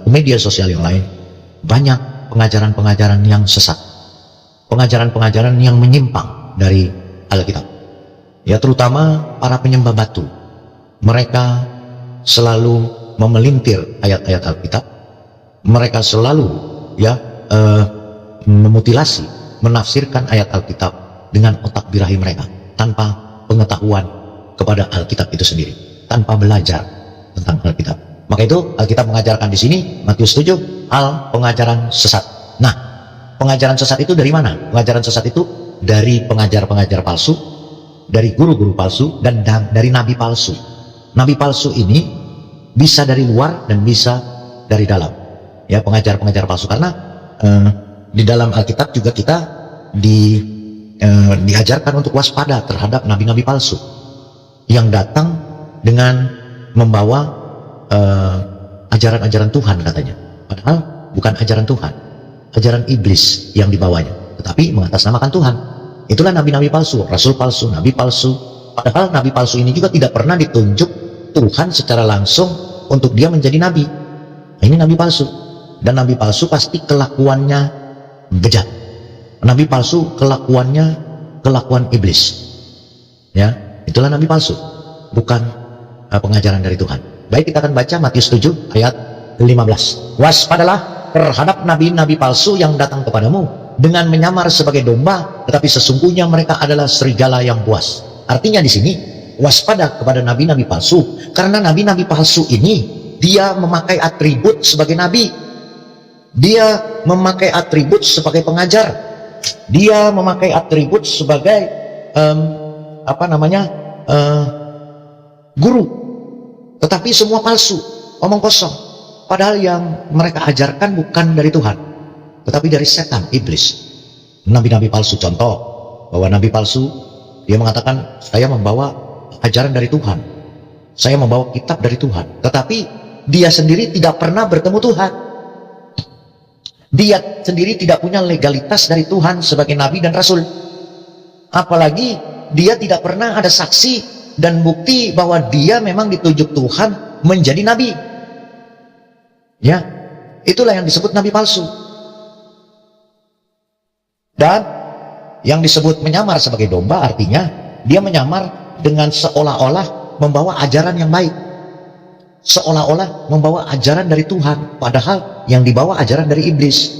media sosial yang lain, banyak pengajaran-pengajaran yang sesat, pengajaran-pengajaran yang menyimpang dari Alkitab. Ya, terutama para penyembah batu. Mereka selalu memelintir ayat-ayat Alkitab. Mereka selalu memutilasi, menafsirkan ayat Alkitab dengan otak birahi mereka tanpa pengetahuan kepada Alkitab itu sendiri, tanpa belajar tentang Alkitab. Maka itu Alkitab mengajarkan di sini, Matius 7, hal pengajaran sesat. Nah, pengajaran sesat itu dari mana? Pengajaran sesat itu dari pengajar-pengajar palsu, dari guru-guru palsu, dan dari nabi palsu. Nabi palsu ini bisa dari luar dan bisa dari dalam. Ya, pengajar-pengajar palsu, karena di dalam Alkitab juga kita diajarkan untuk waspada terhadap nabi-nabi palsu yang datang dengan membawa ajaran-ajaran Tuhan katanya, padahal bukan ajaran Tuhan, ajaran iblis yang dibawanya, tetapi mengatasnamakan Tuhan. Itulah nabi-nabi palsu, rasul palsu, nabi palsu. Padahal nabi palsu ini juga tidak pernah ditunjuk Tuhan secara langsung untuk dia menjadi nabi. Nah, ini nabi palsu, dan nabi palsu pasti kelakuannya bejat. Nabi palsu kelakuannya kelakuan iblis. Ya, itulah nabi palsu, bukan pengajaran dari Tuhan. Baik, kita akan baca Matius 7 ayat 15. Waspadalah terhadap nabi-nabi palsu yang datang kepadamu dengan menyamar sebagai domba, tetapi sesungguhnya mereka adalah serigala yang buas. Artinya di sini waspada kepada nabi-nabi palsu, karena nabi-nabi palsu ini dia memakai atribut sebagai nabi, dia memakai atribut sebagai pengajar, dia memakai atribut sebagai guru, tetapi semua palsu, omong kosong. Padahal yang mereka ajarkan bukan dari Tuhan, tetapi dari setan, iblis. Nabi-nabi palsu, contoh bahwa nabi palsu dia mengatakan, saya membawa ajaran dari Tuhan, saya membawa kitab dari Tuhan, tetapi dia sendiri tidak pernah bertemu Tuhan. Dia sendiri tidak punya legalitas dari Tuhan sebagai nabi dan rasul. Apalagi dia tidak pernah ada saksi dan bukti bahwa dia memang ditunjuk Tuhan menjadi nabi. Ya, itulah yang disebut nabi palsu. Dan yang disebut menyamar sebagai domba, artinya dia menyamar dengan seolah-olah membawa ajaran yang baik, seolah-olah membawa ajaran dari Tuhan, padahal yang dibawa ajaran dari iblis.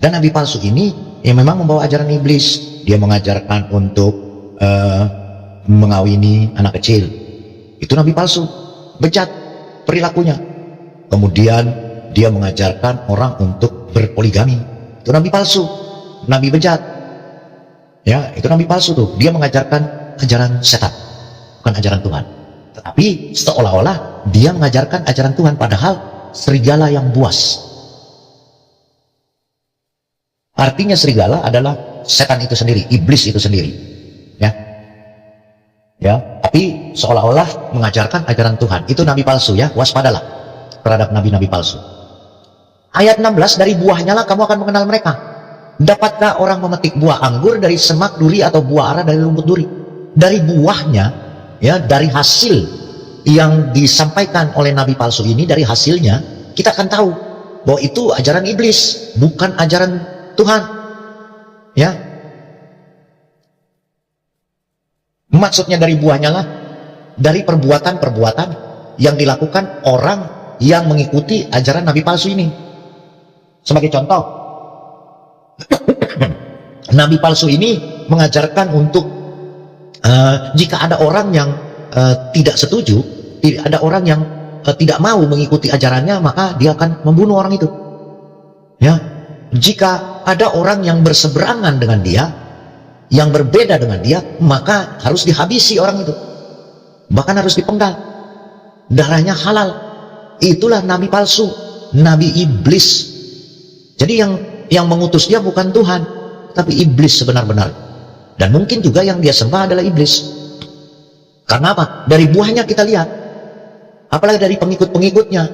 Dan nabi palsu ini yang memang membawa ajaran iblis. Dia mengajarkan untuk mengawini anak kecil. Itu nabi palsu, bejat perilakunya. Kemudian dia mengajarkan orang untuk berpoligami. Itu nabi palsu, nabi bejat. Ya, itu nabi palsu tuh. Dia mengajarkan ajaran setan, bukan ajaran Tuhan. Tetapi seolah-olah dia mengajarkan ajaran Tuhan, padahal serigala yang buas. Artinya serigala adalah setan itu sendiri, iblis itu sendiri. Ya, tapi seolah-olah mengajarkan ajaran Tuhan. Itu nabi palsu, ya, waspadalah terhadap nabi-nabi palsu. Ayat 16, dari buahnya lah kamu akan mengenal mereka. Dapatkah orang memetik buah anggur dari semak duri atau buah ara dari rumput duri? Dari buahnya, ya, dari hasil yang disampaikan oleh nabi palsu ini, dari hasilnya kita akan tahu bahwa itu ajaran iblis, bukan ajaran Tuhan. Ya, maksudnya dari buahnya lah, dari perbuatan-perbuatan yang dilakukan orang yang mengikuti ajaran nabi palsu ini. Sebagai contoh, nabi palsu ini mengajarkan untuk jika ada orang yang tidak setuju, ada orang yang tidak mau mengikuti ajarannya, maka dia akan membunuh orang itu. Ya, jika ada orang yang berseberangan dengan dia, yang berbeda dengan dia, maka harus dihabisi orang itu, bahkan harus dipenggal, darahnya halal. Itulah nabi palsu, nabi iblis. Jadi yang mengutus dia bukan Tuhan, tapi iblis sebenar-benar. Dan mungkin juga yang dia sembah adalah iblis. Karena apa? Dari buahnya kita lihat, apalagi dari pengikut-pengikutnya.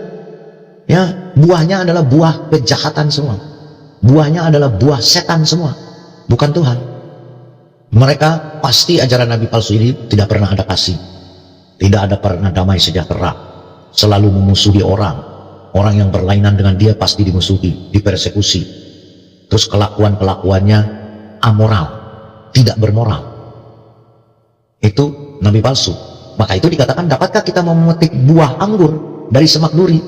Ya, buahnya adalah buah kejahatan semua, buahnya adalah buah setan semua, bukan Tuhan. Mereka pasti ajaran nabi palsu ini tidak pernah ada kasih, tidak ada pernah damai sejahtera, selalu memusuhi orang, Orang yang berlainan dengan dia pasti dimusuhi, dipersekusi. Terus kelakuan-kelakuannya amoral, tidak bermoral. Itu nabi palsu. Maka itu dikatakan, dapatkah kita memetik buah anggur dari semak duri?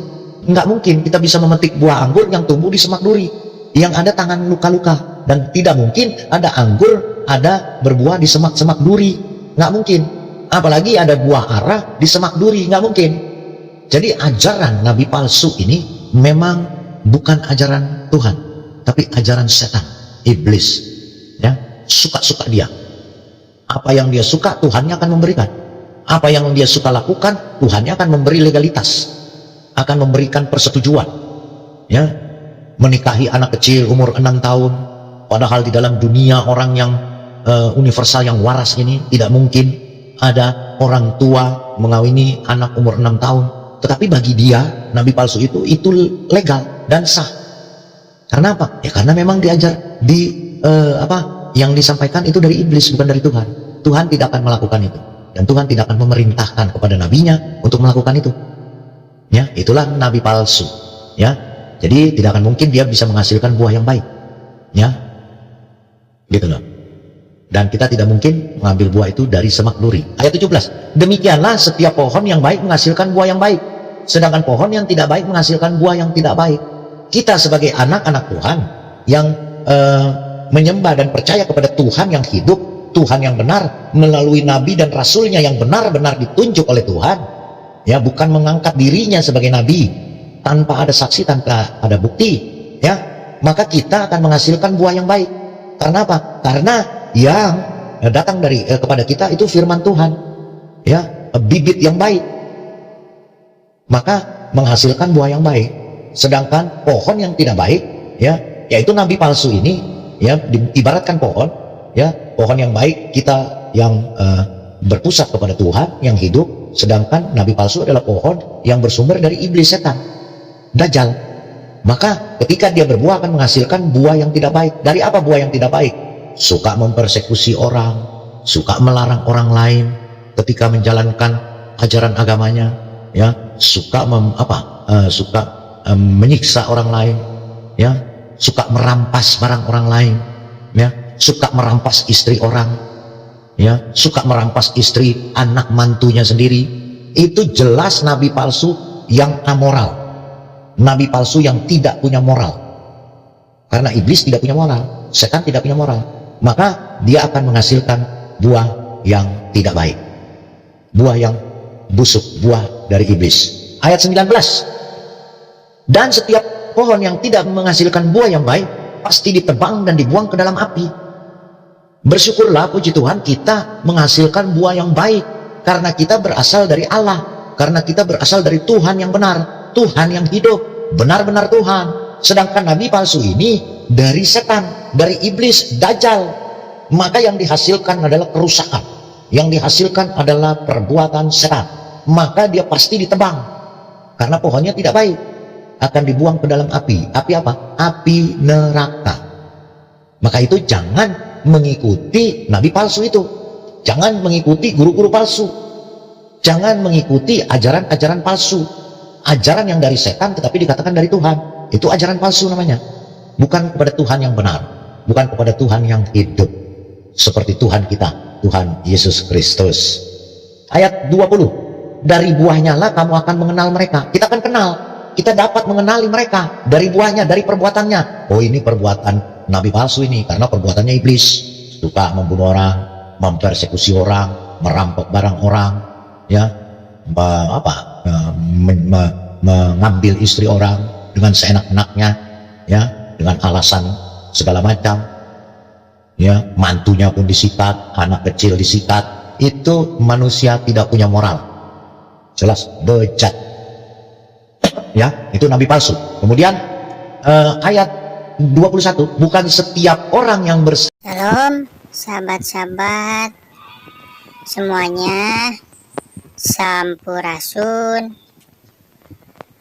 Enggak mungkin kita bisa memetik buah anggur yang tumbuh di semak duri, yang ada tangan luka-luka. Dan tidak mungkin ada anggur ada berbuah di semak-semak duri. Enggak mungkin. Apalagi ada buah ara di semak duri, enggak mungkin. Jadi ajaran nabi palsu ini memang bukan ajaran Tuhan, tapi ajaran setan, iblis. Ya, suka-suka dia. Apa yang dia suka, Tuhannya akan memberikan. Apa yang dia suka lakukan, Tuhannya akan memberi legalitas, akan memberikan persetujuan. Ya, menikahi anak kecil umur 6 tahun, padahal di dalam dunia orang yang universal yang waras ini tidak mungkin ada orang tua mengawini anak umur 6 tahun. Tetapi bagi dia, nabi palsu itu legal dan sah. Karena apa? Ya karena memang diajar yang disampaikan itu dari iblis, bukan dari Tuhan. Tuhan tidak akan melakukan itu, dan Tuhan tidak akan memerintahkan kepada nabinya untuk melakukan itu. Ya, itulah nabi palsu. Ya, jadi tidak akan mungkin dia bisa menghasilkan buah yang baik. Ya, gitu loh. Dan kita tidak mungkin mengambil buah itu dari semak duri. Ayat 17. Demikianlah setiap pohon yang baik menghasilkan buah yang baik, sedangkan pohon yang tidak baik menghasilkan buah yang tidak baik. Kita sebagai anak-anak Tuhan yang menyembah dan percaya kepada Tuhan yang hidup, Tuhan yang benar, melalui nabi dan rasulnya yang benar-benar ditunjuk oleh Tuhan, ya, bukan mengangkat dirinya sebagai nabi tanpa ada saksi, tanpa ada bukti, ya, maka kita akan menghasilkan buah yang baik. Karena apa? Karena yang datang kepada kita itu firman Tuhan, ya, bibit yang baik, maka menghasilkan buah yang baik. Sedangkan pohon yang tidak baik, ya, yaitu nabi palsu ini, ya, diibaratkan pohon, ya, pohon yang baik kita yang berpusat kepada Tuhan yang hidup, sedangkan nabi palsu adalah pohon yang bersumber dari iblis, setan, dajjal. Maka ketika dia berbuah akan menghasilkan buah yang tidak baik. Dari apa buah yang tidak baik? Suka mempersekusi orang, suka melarang orang lain ketika menjalankan ajaran agamanya, ya, suka menyiksa orang lain, ya, suka merampas barang orang lain, ya, suka merampas istri orang, ya, suka merampas istri anak mantunya sendiri. Itu jelas nabi palsu yang amoral, nabi palsu yang tidak punya moral. Karena iblis tidak punya moral, setan tidak punya moral, maka dia akan menghasilkan buah yang tidak baik, buah yang busuk, buah dari iblis. Ayat 19. Dan setiap pohon yang tidak menghasilkan buah yang baik pasti ditebang dan dibuang ke dalam api. Bersyukurlah, puji Tuhan, kita menghasilkan buah yang baik karena kita berasal dari Allah, karena kita berasal dari Tuhan yang benar, Tuhan yang hidup, benar-benar Tuhan. Sedangkan nabi palsu ini dari setan, dari iblis, dajjal. Maka yang dihasilkan adalah kerusakan, yang dihasilkan adalah perbuatan setan. Maka dia pasti ditebang, karena pohonnya tidak baik, akan dibuang ke dalam api. Api apa? Api neraka. Maka itu jangan mengikuti nabi palsu itu, jangan mengikuti guru-guru palsu, jangan mengikuti ajaran-ajaran palsu, ajaran yang dari setan tetapi dikatakan dari Tuhan. Itu ajaran palsu namanya, bukan kepada Tuhan yang benar, bukan kepada Tuhan yang hidup seperti Tuhan kita, Tuhan Yesus Kristus. Ayat 20. Dari buahnya lah kamu akan mengenal mereka. Kita akan kenal, kita dapat mengenali mereka dari buahnya, dari perbuatannya. Oh, ini perbuatan nabi palsu ini, karena perbuatannya iblis, suka membunuh orang, mempersekusi orang, merampok barang orang, ya, mengambil istri orang dengan seenak-enaknya, ya, dengan alasan segala macam, ya, mantunya pun disikat, anak kecil disikat. Itu manusia tidak punya moral, jelas bejat, ya, itu nabi palsu. Kemudian ayat 21, bukan setiap orang yang Shalom sahabat-sahabat semuanya, sampurasun.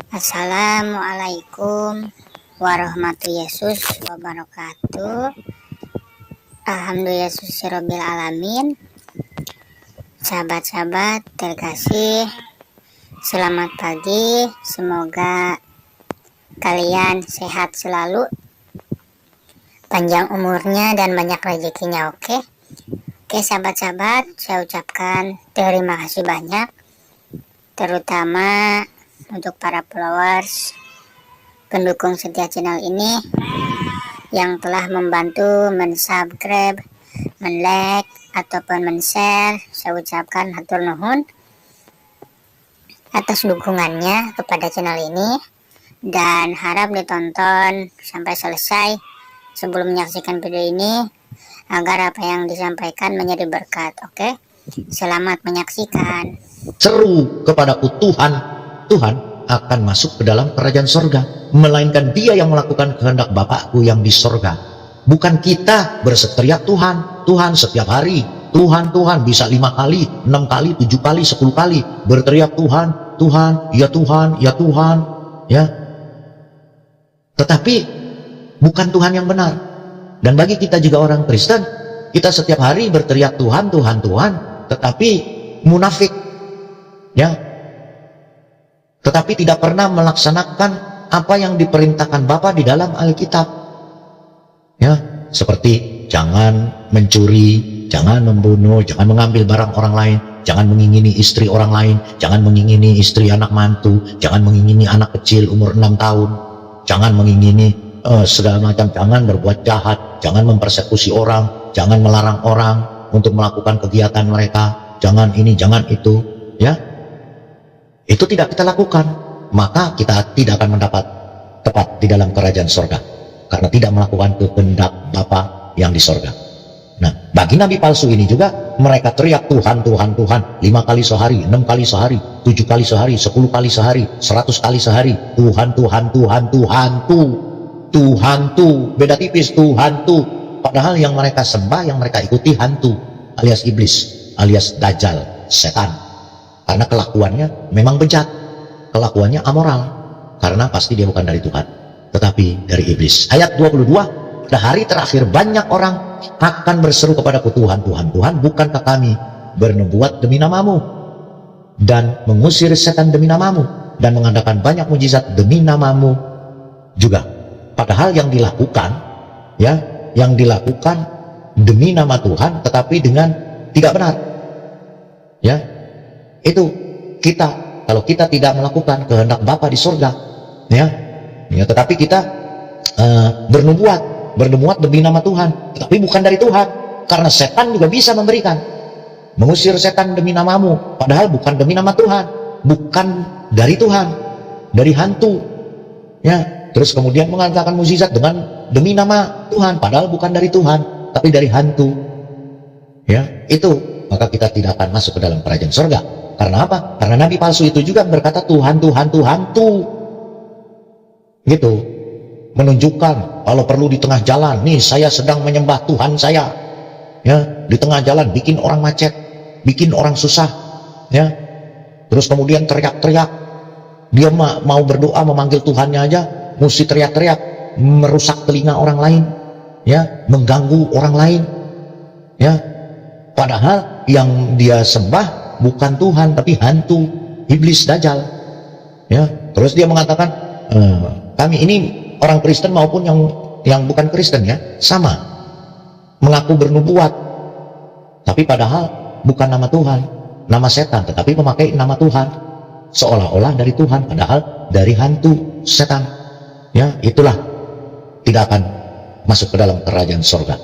Assalamualaikum warahmatullahi wabarakatuh. Alhamdulillahirabbil alamin. Sahabat-sahabat terkasih, selamat pagi. Semoga kalian sehat selalu, panjang umurnya dan banyak rezekinya. Oke, sahabat-sahabat, saya ucapkan terima kasih banyak, terutama untuk para followers, pendukung setia channel ini yang telah membantu mensubscribe, men-like, ataupun men-share. Saya ucapkan hatur nuhun atas dukungannya kepada channel ini, dan harap ditonton sampai selesai sebelum menyaksikan video ini agar apa yang disampaikan menjadi berkat. Oke, selamat menyaksikan. Seru kepadaku Tuhan, Tuhan akan masuk ke dalam kerajaan sorga, melainkan dia yang melakukan kehendak Bapakku yang di sorga. Bukan kita berteriak Tuhan, Tuhan setiap hari, Tuhan, Tuhan, bisa 5 kali, 6 kali, 7 kali, 10 kali berteriak Tuhan, Tuhan, ya Tuhan, ya Tuhan, ya. Tetapi bukan Tuhan yang benar. Dan bagi kita juga orang Kristen, kita setiap hari berteriak Tuhan, Tuhan, Tuhan, tetapi munafik, ya. Tetapi tidak pernah melaksanakan apa yang diperintahkan Bapa di dalam Alkitab, ya. Seperti jangan mencuri, jangan membunuh, jangan mengambil barang orang lain, jangan mengingini istri orang lain, jangan mengingini istri anak mantu, jangan mengingini anak kecil umur 6 tahun, jangan mengingini segala macam, jangan berbuat jahat, jangan mempersekusi orang, jangan melarang orang untuk melakukan kegiatan mereka, jangan ini, jangan itu, ya. Itu tidak kita lakukan, maka kita tidak akan mendapat tepat di dalam kerajaan sorga, karena tidak melakukan kehendak Bapa yang di sorga. Nah, bagi nabi palsu ini juga, mereka teriak Tuhan, Tuhan, Tuhan 5 kali sehari, 6 kali sehari, 7 kali sehari, 10 kali sehari, 100 kali sehari. Tuhan, Tuhan, Tuhan, Tuhan tuh, Tuhan tuh, beda tipis, Tuhan tuh. Padahal yang mereka sembah, yang mereka ikuti hantu, alias iblis, alias dajjal, setan. Karena kelakuannya memang bejat, kelakuannya amoral, karena pasti dia bukan dari Tuhan, tetapi dari iblis. Ayat 22, pada hari terakhir banyak orang akan berseru kepadaku, Tuhan, Tuhan, Tuhan, bukankah kami bernubuat demi namamu dan mengusir setan demi namamu dan mengadakan banyak mujizat demi namamu juga? Padahal yang dilakukan, ya, yang dilakukan demi nama Tuhan, tetapi dengan tidak benar, ya. Itu kita, kalau kita tidak melakukan kehendak Bapa di surga, ya, tetapi kita bernubuat demi nama Tuhan, tapi bukan dari Tuhan, karena setan juga bisa memberikan, mengusir setan demi namamu, padahal bukan demi nama Tuhan, bukan dari Tuhan, dari hantu, ya. Terus kemudian mengadakan mukjizat dengan demi nama Tuhan, padahal bukan dari Tuhan, tapi dari hantu, ya. Itu maka kita tidak akan masuk ke dalam kerajaan surga. Karena apa? Karena nabi palsu itu juga berkata Tuhan, Tuhan, Tuhan tuh, gitu. Menunjukkan kalau perlu di tengah jalan, nih saya sedang menyembah Tuhan saya, ya, di tengah jalan bikin orang macet, bikin orang susah, ya. Terus kemudian teriak-teriak, dia mau berdoa memanggil Tuhannya aja mesti teriak-teriak, merusak telinga orang lain, ya, mengganggu orang lain, ya. Padahal yang dia sembah bukan Tuhan tapi hantu, iblis, dajjal, ya. Terus dia mengatakan kami ini orang Kristen maupun yang bukan Kristen, ya, sama mengaku bernubuat, tapi padahal bukan nama Tuhan, nama setan, tetapi memakai nama Tuhan, seolah-olah dari Tuhan, padahal dari hantu, setan, ya. Itulah tidak akan masuk ke dalam kerajaan sorga.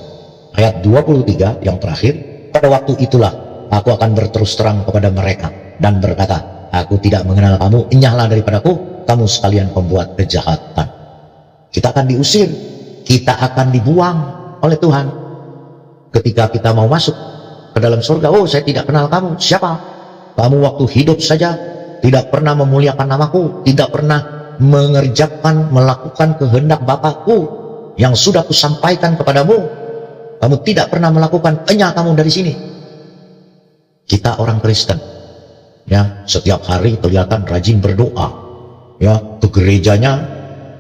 Ayat 23 yang terakhir, pada waktu itulah aku akan berterus terang kepada mereka dan berkata, aku tidak mengenal kamu, enyahlah daripadaku, kamu sekalian pembuat kejahatan. Kita akan diusir, kita akan dibuang oleh Tuhan. Ketika kita mau masuk ke dalam surga, oh saya tidak kenal kamu, siapa? Kamu waktu hidup saja tidak pernah memuliakan namaku, tidak pernah mengerjakan, melakukan kehendak Bapakku yang sudah kusampaikan kepadamu. Kamu tidak pernah melakukan, enyah kamu dari sini. Kita orang Kristen, ya, setiap hari kelihatan rajin berdoa, ya, ke gerejanya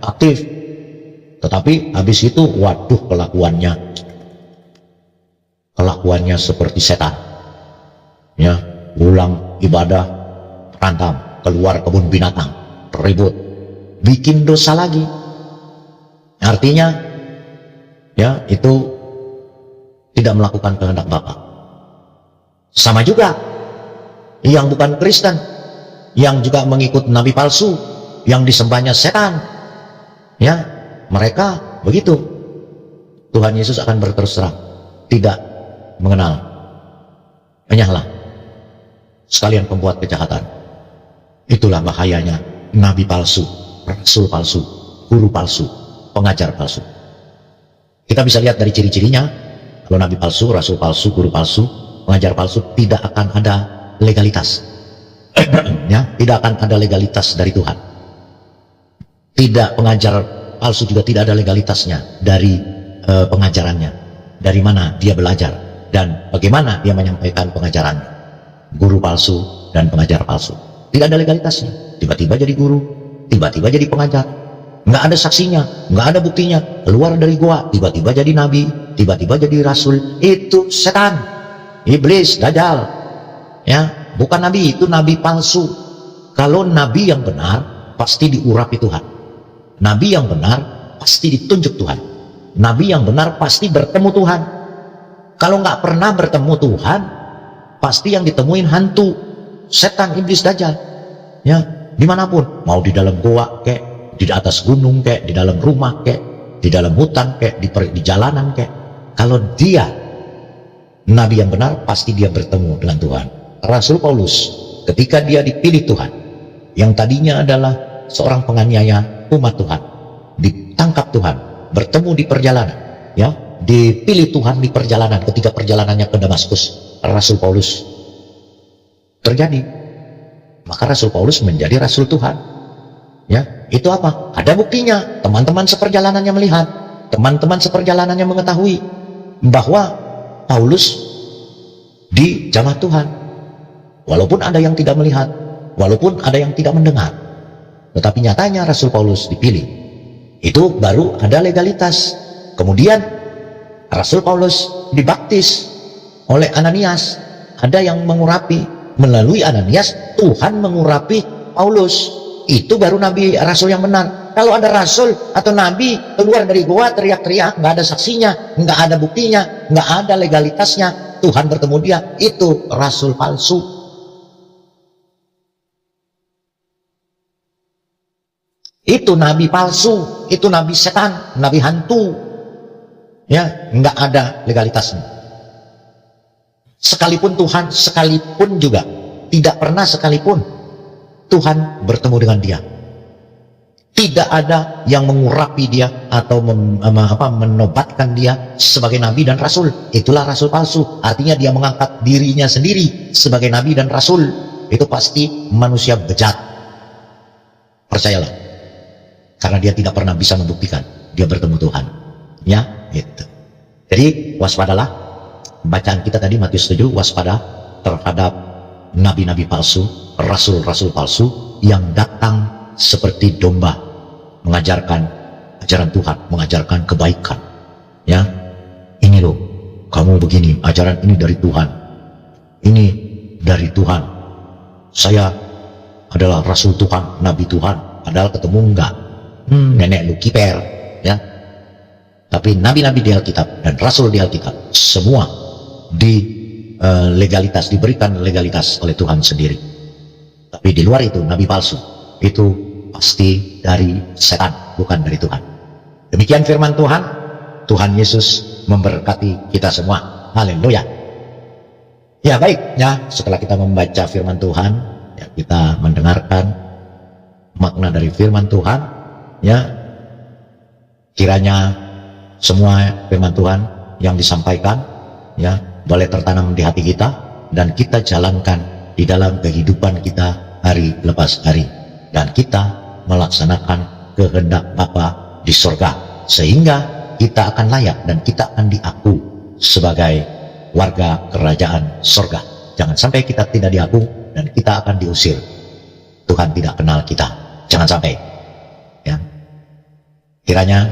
aktif, tetapi habis itu, waduh, kelakuannya seperti setan, ya. Pulang ibadah rantam, keluar kebun binatang, ribut, bikin dosa lagi. Artinya ya itu tidak melakukan kehendak Bapa. Sama juga yang bukan Kristen, yang juga mengikut nabi palsu, yang disembahnya setan, ya mereka begitu. Tuhan Yesus akan berterus terang tidak mengenal, hanyalah sekalian pembuat kejahatan. Itulah bahayanya nabi palsu, rasul palsu, guru palsu, pengajar palsu. Kita bisa lihat dari ciri-cirinya. Kalau nabi palsu, rasul palsu, guru palsu, pengajar palsu, tidak akan ada legalitas. Ya, tidak akan ada legalitas dari Tuhan. Tidak, pengajar palsu juga tidak ada legalitasnya dari pengajarannya. Dari mana dia belajar dan bagaimana dia menyampaikan pengajarannya. Guru palsu dan pengajar palsu tidak ada legalitasnya. Tiba-tiba jadi guru, tiba-tiba jadi pengajar. Nggak ada saksinya, nggak ada buktinya. Keluar dari gua, tiba-tiba jadi nabi, tiba-tiba jadi rasul. Itu setan, iblis, dajjal. Ya, bukan nabi, itu nabi palsu. Kalau nabi yang benar pasti diurapi Tuhan. Nabi yang benar pasti ditunjuk Tuhan. Nabi yang benar pasti bertemu Tuhan. Kalau nggak pernah bertemu Tuhan, pasti yang ditemuin hantu, setan, iblis, dajjal. Ya, dimanapun, mau di dalam goa kek, di atas gunung kek, di dalam rumah kek, di dalam hutan kek, di jalanan kek. Kalau dia nabi yang benar, pasti dia bertemu dengan Tuhan. Rasul Paulus ketika dia dipilih Tuhan, yang tadinya adalah seorang penganiaya umat Tuhan, ditangkap Tuhan, bertemu di perjalanan, ya, dipilih Tuhan di perjalanan. Ketika perjalanannya ke Damaskus, Rasul Paulus terjadi, maka Rasul Paulus menjadi Rasul Tuhan. Ya, itu apa? Ada buktinya. Teman-teman seperjalanannya melihat, teman-teman seperjalanannya mengetahui bahwa Paulus dijamah Tuhan. Walaupun ada yang tidak melihat, walaupun ada yang tidak mendengar, tetapi nyatanya Rasul Paulus dipilih. Itu baru ada legalitas. Kemudian Rasul Paulus dibaptis oleh Ananias. Ada yang mengurapi, melalui Ananias Tuhan mengurapi Paulus. Itu baru nabi rasul yang benar. Kalau ada rasul atau nabi keluar dari gua teriak-teriak, nggak ada saksinya, nggak ada buktinya, nggak ada legalitasnya, Tuhan bertemu dia, itu rasul palsu. Itu nabi palsu, itu nabi setan, nabi hantu. Ya, nggak ada legalitasnya. Sekalipun Tuhan, sekalipun juga tidak pernah sekalipun Tuhan bertemu dengan dia. Tidak ada yang mengurapi dia atau menobatkan dia sebagai nabi dan rasul. Itulah rasul palsu. Artinya dia mengangkat dirinya sendiri sebagai nabi dan rasul. Itu pasti manusia bejat. Percayalah. Karena dia tidak pernah bisa membuktikan dia bertemu Tuhan. Ya, itu. Jadi waspadalah. Bacaan kita tadi Matius 7, waspada terhadap nabi-nabi palsu, rasul-rasul palsu yang datang seperti domba mengajarkan ajaran Tuhan, mengajarkan kebaikan. Ya, ini loh, kamu begini, ajaran ini dari Tuhan, ini dari Tuhan, saya adalah rasul Tuhan, nabi Tuhan. Padahal ketemu enggak, nenek lu kiper, ya. Tapi nabi-nabi di Alkitab dan rasul di Alkitab semua legalitas, diberikan legalitas oleh Tuhan sendiri. Tapi di luar itu nabi palsu, itu pasti dari setan, bukan dari Tuhan. Demikian firman Tuhan. Tuhan Yesus memberkati kita semua. Haleluya. Ya, baik ya, setelah kita membaca firman Tuhan, ya, kita mendengarkan makna dari firman Tuhan, ya, kiranya semua firman Tuhan yang disampaikan, ya, boleh tertanam di hati kita dan kita jalankan di dalam kehidupan kita hari lepas hari, dan kita melaksanakan kehendak Bapa di sorga, sehingga kita akan layak dan kita akan diaku sebagai warga kerajaan sorga. Jangan sampai kita tidak diaku dan kita akan diusir. Tuhan tidak kenal kita, jangan sampai, ya. Kiranya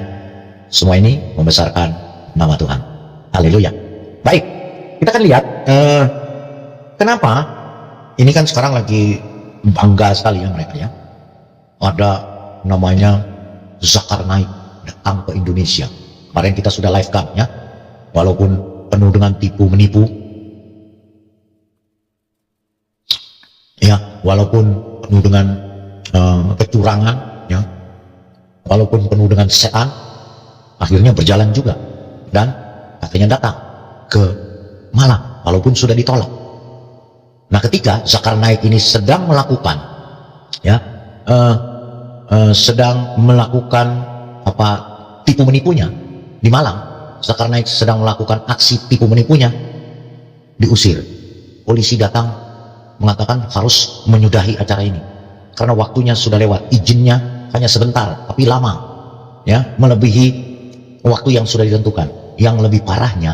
semua ini membesarkan nama Tuhan. Haleluya. Baik, kita akan lihat kenapa ini kan sekarang lagi bangga sekali ya mereka, ya. Ada namanya Zulkarnain datang ke Indonesia. Kemarin kita sudah live kan ya, walaupun penuh dengan tipu menipu, ya, walaupun penuh dengan kecurangan, ya, walaupun penuh dengan setan, akhirnya berjalan juga dan katanya datang ke Malang walaupun sudah ditolak. Nah, ketika Zulkarnain ini sedang melakukan, ya, sedang melakukan apa tipu menipunya di Malang, Zulkarnain sedang melakukan aksi tipu menipunya, diusir. Polisi datang mengatakan harus menyudahi acara ini karena waktunya sudah lewat, izinnya hanya sebentar tapi lama, ya, melebihi waktu yang sudah ditentukan. Yang lebih parahnya,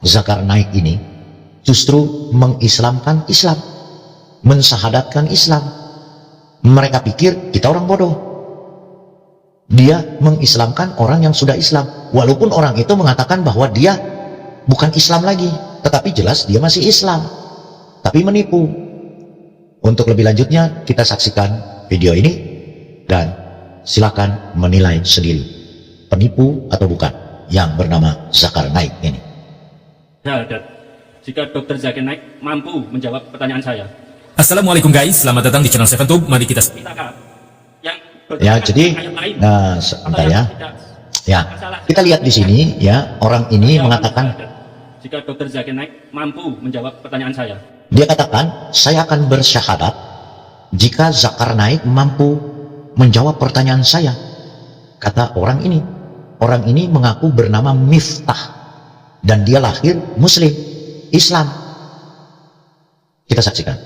Zulkarnain ini justru mengislamkan Islam, mensyahadatkan Islam. Mereka pikir kita orang bodoh. Dia mengislamkan orang yang sudah Islam, walaupun orang itu mengatakan bahwa dia bukan Islam lagi, tetapi jelas dia masih Islam, tapi menipu. Untuk lebih lanjutnya kita saksikan video ini dan silakan menilai sendiri, penipu atau bukan yang bernama Zulkarnain ini. Jika Dr. Zakir Naik mampu menjawab pertanyaan saya. Assalamualaikum guys, selamat datang di channel 7tube. Mari kita ya, jadi sebentar ya. Ya, kita lihat di sini ya, orang ini mengatakan, jika Dr. Zakir Naik mampu menjawab pertanyaan saya. Dia katakan, saya akan bersyahadat jika Zulkarnain mampu menjawab pertanyaan saya. Kata orang ini. Orang ini mengaku bernama Miftah dan dia lahir Muslim, Islam. Kita saksikan.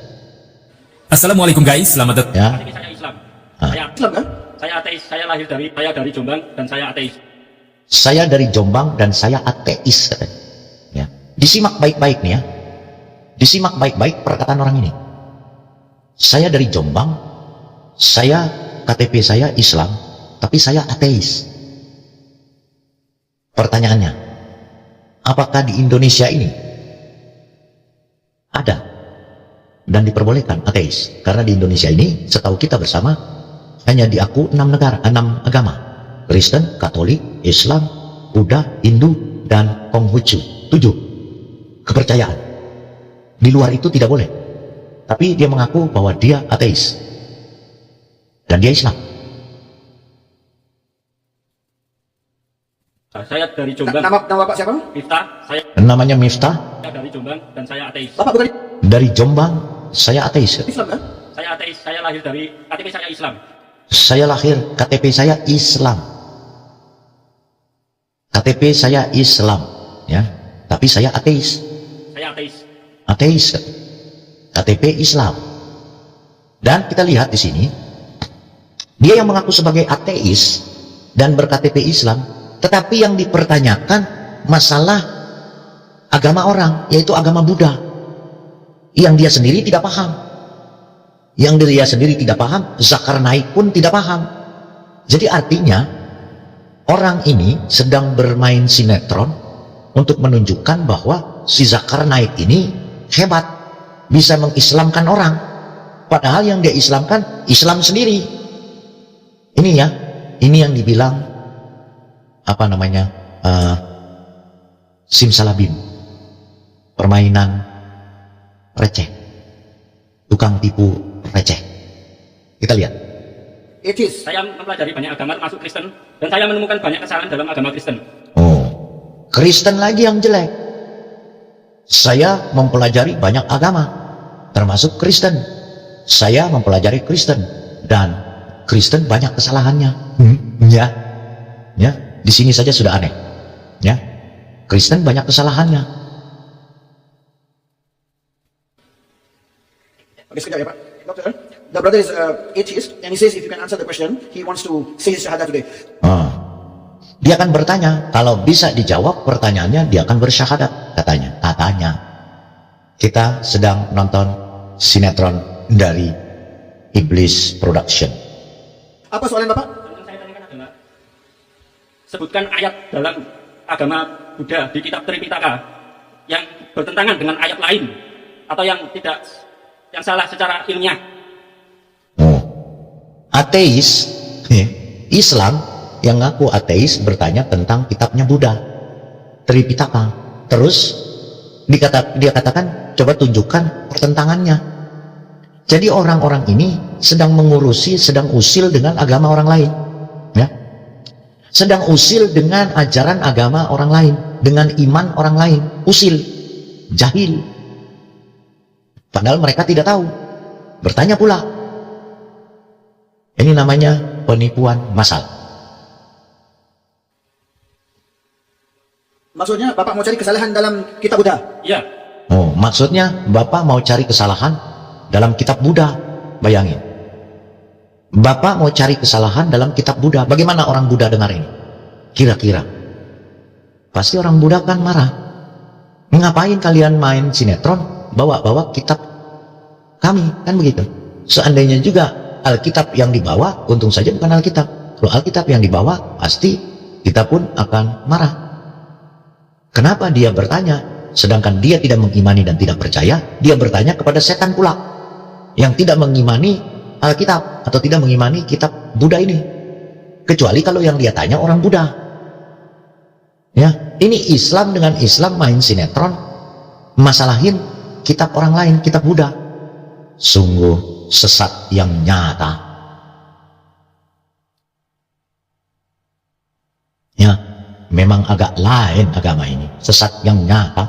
Assalamualaikum guys, selamat datang. Ya. Saya Islam. Saya Islam kan? Saya ateis. Saya lahir dari Jombang dan saya ateis. Saya dari Jombang dan saya ateis. Ya. Disimak baik-baik nih ya. Disimak baik-baik perkataan orang ini. Saya dari Jombang, saya KTP saya Islam, tapi saya ateis. Pertanyaannya, apakah di Indonesia ini ada dan diperbolehkan ateis? Karena di Indonesia ini, setahu kita bersama, hanya diaku 6 agama. Kristen, Katolik, Islam, Buddha, Hindu, dan Konghucu. 7 kepercayaan. Di luar itu tidak boleh. Tapi dia mengaku bahwa dia ateis. Dan dia Islam. Saya dari Jombang. Nama Bapak siapa? Miftah. Saya Namanya Miftah. dari Jombang dan saya ateis. Bapak bukan Dari Jombang, saya ateis. Islam kan? Saya ateis. Saya lahir dari KTP saya Islam. Saya lahir, KTP saya Islam. KTP saya Islam, ya. Tapi saya ateis. Saya ateis. Ateis. KTP Islam. Dan kita lihat di sini, dia yang mengaku sebagai ateis dan ber-KTP Islam, tetapi yang dipertanyakan masalah agama orang, yaitu agama Buddha, yang dia sendiri tidak paham. Yang dia sendiri tidak paham, Zulkarnain pun tidak paham. Jadi artinya orang ini sedang bermain sinetron untuk menunjukkan bahwa si Zulkarnain ini hebat, bisa mengislamkan orang, padahal yang dia islamkan Islam sendiri. Ini ya, ini yang dibilang apa namanya, simsalabim, permainan receh, tukang tipu receh. Kita lihat. Atheist. Saya mempelajari banyak agama termasuk Kristen dan saya menemukan banyak kesalahan dalam agama Kristen. Oh, Kristen lagi yang jelek. Saya mempelajari banyak agama termasuk Kristen. Saya mempelajari Kristen dan Kristen banyak kesalahannya. Ya, ya. Di sini saja sudah aneh. Ya, Kristen banyak kesalahannya. Oke, sekejap ya Pak. Dokter, the brother is atheist and he says if you can answer the question, he wants to say his syahadah today. Dia akan bertanya, kalau bisa dijawab pertanyaannya, dia akan bersyahadat, katanya. Katanya. Kita sedang nonton sinetron dari Iblis Production. Apa soalan Bapak? Yang saya tanyakan adalah, sebutkan ayat dalam agama Buddha di kitab Tripitaka yang bertentangan dengan ayat lain atau yang tidak, yang salah secara ilmiah. Ateis Ya. Islam yang ngaku ateis bertanya tentang kitabnya Buddha, Tripitaka. Terus dia katakan, coba tunjukkan pertentangannya. Jadi orang-orang ini sedang mengurusi, sedang usil dengan agama orang lain, ya, sedang usil dengan ajaran agama orang lain, dengan iman orang lain, usil, jahil. Padahal mereka tidak tahu. Bertanya pula. Ini namanya penipuan massal. Maksudnya Bapak mau cari kesalahan dalam kitab Buddha? Iya. Oh, maksudnya Bapak mau cari kesalahan dalam kitab Buddha. Bayangin. Bapak mau cari kesalahan dalam kitab Buddha. Bagaimana orang Buddha dengar ini? Kira-kira. Pasti orang Buddha kan marah. Ngapain kalian main sinetron bawa-bawa kitab kami? Kan begitu. Seandainya juga Alkitab yang dibawa, untung saja bukan Alkitab. Kalau Alkitab yang dibawa, pasti kita pun akan marah. Kenapa dia bertanya? Sedangkan dia tidak mengimani dan tidak percaya, dia bertanya kepada setan pula, yang tidak mengimani Alkitab, atau tidak mengimani kitab Buddha ini. Kecuali kalau yang dia tanya orang Buddha. Ya, ini Islam dengan Islam main sinetron, masalahin kitab orang lain, kitab Buddha. Sungguh sesat yang nyata. Ya, memang agak lain agama ini, sesat yang nyata.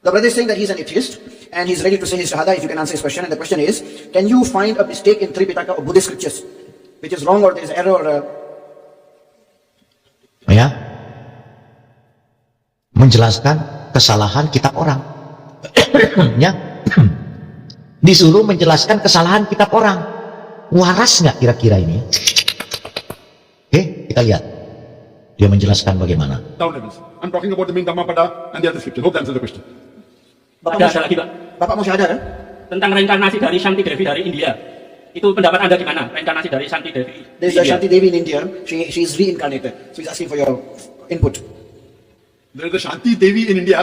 The brother is saying that he's an atheist and he's ready to say his shahada if you can answer his question. And the question is, can you find a mistake in Tripitaka or Buddhist scriptures which is wrong or there is error or Ya, menjelaskan kesalahan kitab orang. Ya, disuruh menjelaskan kesalahan kitab orang. Waras nggak kira-kira ini? Oke, kita lihat dia menjelaskan bagaimana. Down levels. I'm talking about the main Dhammapada and the other scriptures. Hope that answers the question. Ada lagi, Pak. Bapak mau syahadat kan? Tentang reinkarnasi dari Shanti Devi dari India. Itu pendapat Anda gimana? Reinkarnasi dari Shanti Devi di There's a India. Shanti Devi in India. She is reincarnated. So he's asking for your input. There is a Shanti Devi in India.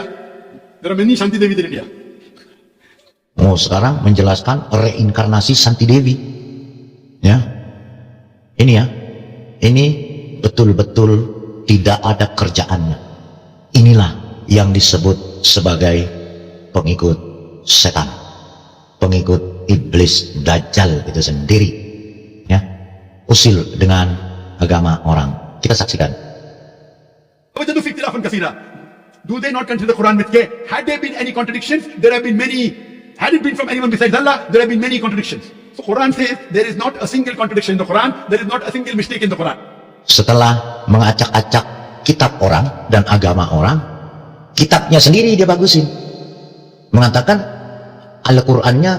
There are many Shanti Devi in India. Oh, sekarang menjelaskan reinkarnasi Santi Devi. Ya, ini ya, ini betul-betul tidak ada kerjaannya. Inilah yang disebut sebagai pengikut setan, pengikut iblis Dajjal itu sendiri. Ya, usil dengan agama orang. Kita saksikan. وجدوا في اختلافا كثيرا. Do they not consider the Quran with care? Had there been any contradictions? There have been many. Had it been from anyone besides Allah, there have been many contradictions. So Quran says there is not a single contradiction in the Quran. There is not a single mistake in the Quran. Setelah mengacak-acak kitab orang dan agama orang, kitabnya sendiri dia bagusin. Mengatakan Al-Qur'annya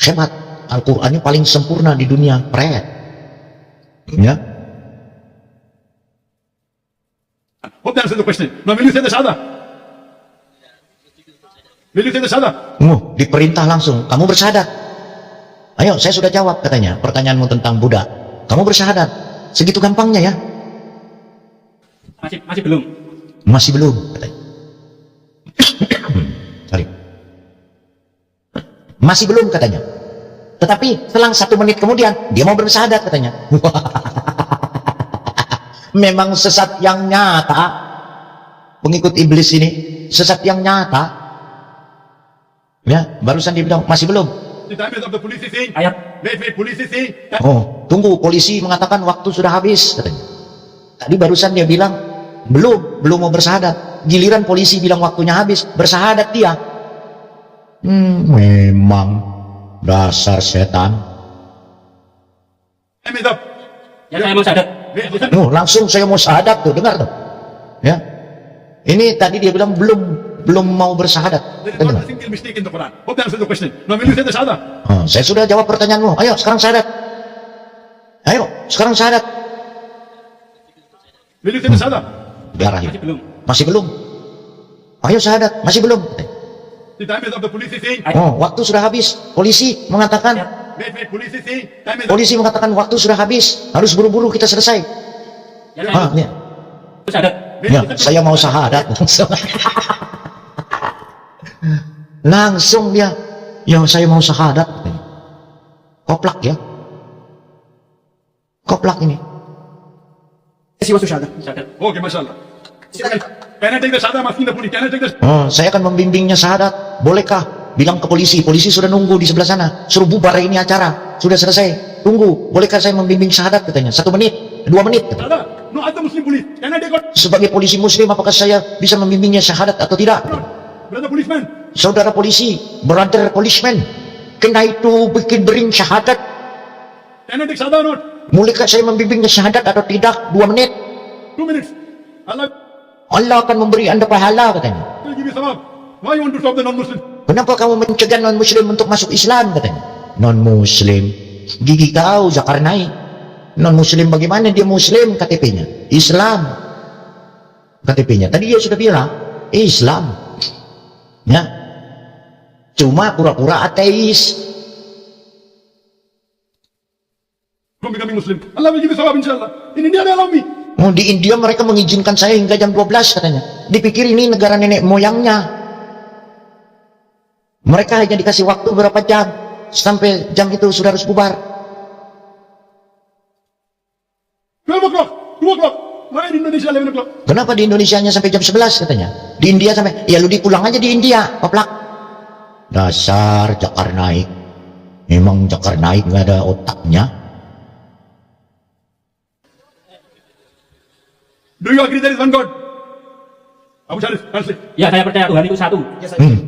hebat, Al-Qur'annya paling sempurna di dunia. Pret. Ya. Hope that answers the question. Now will you say the Shahada? Will you say the Shahada? Diperintah langsung, kamu bersyahadat. Ayo, saya sudah jawab katanya pertanyaanmu tentang Buddha. Kamu bersyahadat. Segitu gampangnya ya? Masih belum. Masih belum katanya. Sorry. Masih belum katanya. Tetapi selang 1 menit kemudian dia mau bersyahadat katanya. Memang sesat yang nyata. Pengikut iblis ini sesat yang nyata. Ya, barusan dia bilang masih belum. The time of the police is saying, Ayat. wait, police is saying, Oh, tunggu, polisi mengatakan waktu sudah habis katanya. Tadi barusan dia bilang belum mau bersyahadat. Giliran polisi bilang waktunya habis, bersyahadat dia. Memang dasar setan. time is up. Ya, saya mau syahadat. Wait, listen. Langsung saya mau syahadat tuh, dengar tuh. Ya. Ini tadi dia bilang belum mau bersyahadat. There is Kita not dengar. a single mistake in the Quran. Hope that answers the question. Now will you say the Shahada? Saya sudah jawab pertanyaanmu. Ayo sekarang syahadat. Ayo sekarang syahadat. Will you say the Shahada? Diarahin. Masih belum. Masih belum. Ayo syahadat. Masih belum. The time of the police is saying, Waktu sudah habis. Polisi mengatakan. wait, police is saying, time is up. Polisi mengatakan waktu sudah habis. Harus buru-buru kita selesai. Ya, saya Ya, mau syahadat. ya, saya mau syahadat langsung. Langsung dia Ya saya mau syahadat katanya. Koplak ya. Koplak ini. Yes, he wants to shahada. Syahadat. Okay, mashallah. Silakan. Can I take the shahada? I'm asking the police. Can I take the Saya akan membimbingnya syahadat. Bolehkah? Bilang ke polisi. Polisi sudah nunggu di sebelah sana. Suruh bubar ini acara. Sudah selesai. Tunggu. Bolehkah saya membimbing syahadat katanya? 1 menit, 2 menit. Katanya. shahada? No, as the Muslim police. Can I take what? Sebagai polisi muslim, apakah saya bisa membimbingnya syahadat atau tidak? Brother policeman. Saudara polisi, brother policeman, kena itu bikin bering syahadat. Can I take shahada or not? Bolehkah saya membimbingnya syahadat atau tidak? 2 menit. 2 minutes. Allah Allah akan memberi anda pahala katanya. will give you sawab. Why you want to stop the non-Muslim? Kenapa kamu mencegah non-muslim untuk masuk Islam katanya? Non-muslim, gigi kau Zakarnai. Non-muslim bagaimana dia muslim KTP-nya? Islam. KTP-nya. Tadi dia sudah bilang Islam. Ya. Cuma pura-pura ateis. From becoming Muslim. Allah will give you sawab inshallah. In India they allow me. Oh, di India mereka mengizinkan saya hingga jam 12 katanya. Dipikir ini negara nenek moyangnya. Mereka hanya dikasih waktu berapa jam. Sampai jam itu sudah harus bubar. 12 o'clock. 2 o'clock. Why in Indonesia 11 o'clock? Kenapa di Indonesia hanya sampai jam 11 katanya? Di India sampai, ya lu dipulang aja di India, koplak. Dasar Jakarnaik. Memang Jakarnaik nggak ada otaknya. Do you agree there is one God? Abu Sharif, answer. Ya, saya percaya Tuhan itu satu. Yes, I believe.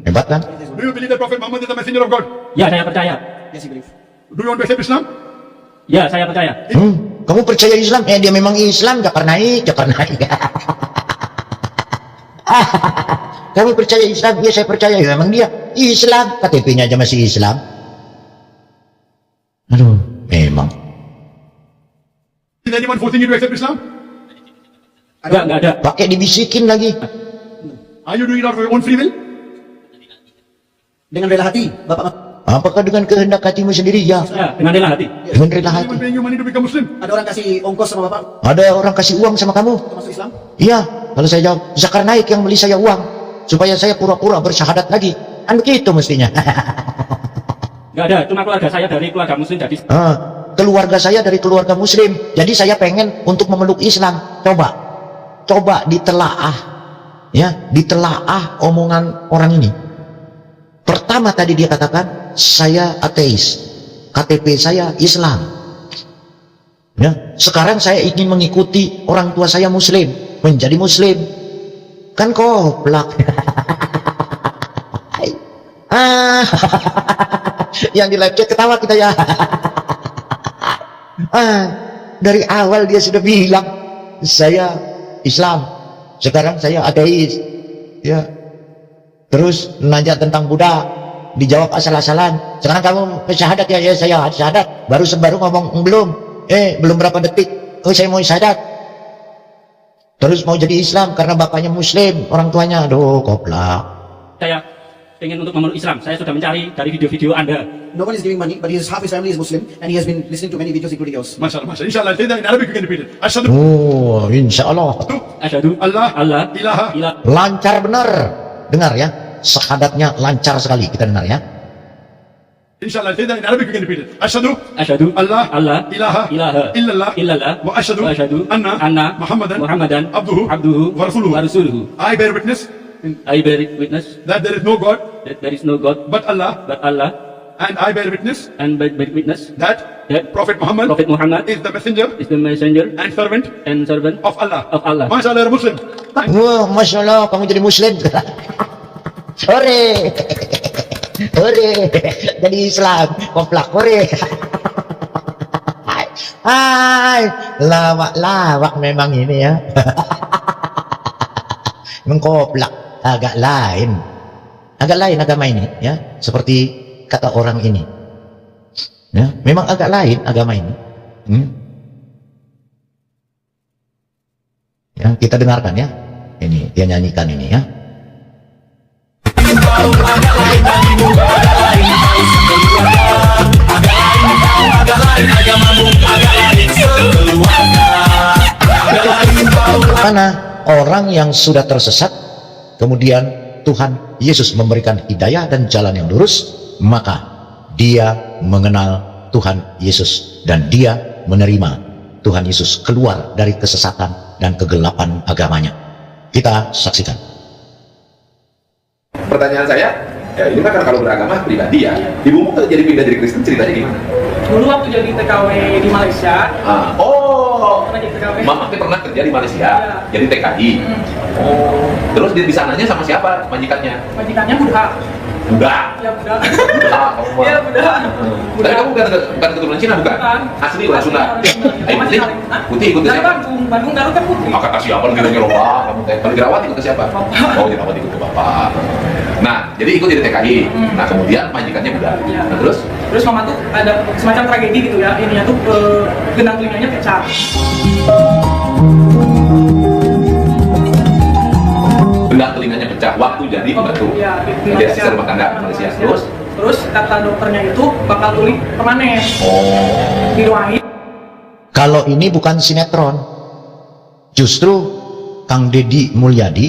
Hebat kan? Do you believe that Prophet Muhammad is the messenger of God? Ya, saya percaya. Yes, he believes. Do you want to accept Islam? Ya, saya percaya. Kamu percaya Islam? Dia memang Islam, Jakarnaik. Kamu percaya Islam? Ya saya percaya. Ya, memang dia Islam. KTP-nya aja masih Islam. Aduh, memang. Is anyone forcing you to accept Islam? Enggak ada. Pakai dibisikin lagi. Are you doing it out of your own free will? Dengan rela hati, Bapak. Apakah dengan kehendak hatimu sendiri? Ya, Ya, dengan rela hati. dengan rela hati. Anyone paying you money to become Muslim? Ada orang kasih ongkos sama Bapak Ada orang kasih uang sama kamu? untuk masuk Islam? Iya. Kalau saya jawab, Zakarnaik yang beli saya uang supaya saya pura-pura bersyahadat lagi. Kan begitu mestinya. Enggak ada. Cuma keluarga saya dari keluarga muslim jadi Keluarga saya dari keluarga muslim. Jadi saya pengen untuk memeluk Islam. Coba ditelaah. Ya, ditelaah omongan orang ini. Pertama tadi dia katakan, saya ateis. KTP saya Islam. Ya, sekarang saya ingin mengikuti orang tua saya muslim, menjadi muslim. Kan koplak. Yang di live chat ketawa kita ya. Dari awal dia sudah bilang saya Islam, sekarang saya ateis. Ya. Terus nanya tentang Buddha, dijawab asal-asalan. Sekarang kamu syahadat ya? Ya saya syahadat. Baru ngomong belum. Belum berapa detik. Oh saya mau syahadat. Terus mau jadi Islam karena bapaknya Muslim, orang tuanya. Aduh, koplak. saya ingin untuk memeluk Islam. Saya sudah mencari dari video-video Anda. No one is giving money, but half his family is Muslim, and he has been listening to many videos, including yours. MashaAllah, MashaAllah. Inshallah, say that in Arabic you can repeat it. Ashhadu Oh, insya Allah. Asyhadu Allah ilaha Lancar benar. Dengar ya. Syahadatnya lancar sekali. Kita dengar ya. Inshallah, say that in Arabic you can repeat it. Ashhadu asyhadu Allah ilaha illallah wa ashhadu anna Muhammadan abduhu wa rasuluhu. I bear witness I bear witness that there is no God that there is no God but Allah, and I bear witness and bear witness that that Prophet Muhammad Prophet Muhammad is the messenger is the messenger and servant and servant of Allah. of Allah. MashaAllah, you're a Muslim. Wah, Masya Allah, kamu jadi Muslim. Hore. Hore. Jadi Islam. Komplak. Hore. Hai. Lawak memang ini ya. Mengkoplak. Agak lain agama ini ya. Seperti kata orang ini. Ya, memang agak lain agama ini. Ya, kita dengarkan ya. Ini dia nyanyikan ini ya. Karena orang yang sudah tersesat, kemudian Tuhan Yesus memberikan hidayah dan jalan yang lurus, maka dia mengenal Tuhan Yesus dan dia menerima Tuhan Yesus keluar dari kesesatan dan kegelapan agamanya. Kita saksikan. Pertanyaan saya, ya ini kan kalau beragama pribadi ya, ibumu tuh jadi pindah dari Kristen, ceritanya gimana? Dulu waktu jadi TKW di Malaysia, pernah jadi TKW. Mama tuh pernah kerja di Malaysia, Iya. jadi TKI. Terus di sananya sama siapa majikannya? Majikannya Buddha. Buddha. Ya Buddha. Buddha, kamu mah. Iya Buddha. Tapi kamu bukan keturunan Cina bukan? Bukan. Asli orang Sunda. Ayo putih, Hah? putih ikut Dari siapa? Bandung Garut kan putri. Maka kasih apa lagi lagi lupa kamu teh. Kalau dirawat ikut ke siapa? Oh dirawat ikut ke bapak. Nah jadi ikut jadi TKI. Nah kemudian majikannya Buddha. Iya. Nah terus? Terus mama tuh ada semacam tragedi gitu ya, ininya tuh gendang telinganya pecah. Benda telinganya pecah waktu jadi pembantu. Iya, di Dia asisten rumah tangga di Malaysia. Terus kata dokternya itu bakal tuli permanen. Didoain. Kalau ini bukan sinetron, justru Kang Deddy Mulyadi,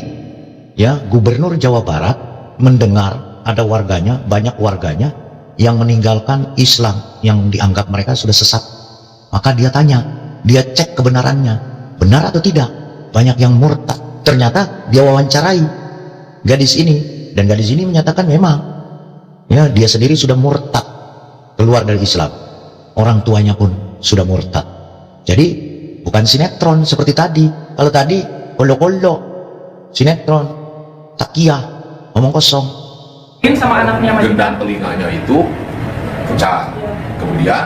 ya Gubernur Jawa Barat, mendengar ada warganya, banyak warganya yang meninggalkan Islam yang dianggap mereka sudah sesat. Maka dia tanya, dia cek kebenarannya, benar atau tidak. Banyak yang murtad. Ternyata dia wawancarai gadis ini, dan gadis ini menyatakan memang, ya dia sendiri sudah murtad, keluar dari Islam. Orang tuanya pun sudah murtad. Jadi bukan sinetron seperti tadi. Kalau tadi kolo-kolo, sinetron, takiyah, ngomong kosong. Ini sama anaknya majikan. gendang telinganya itu pecah. Kemudian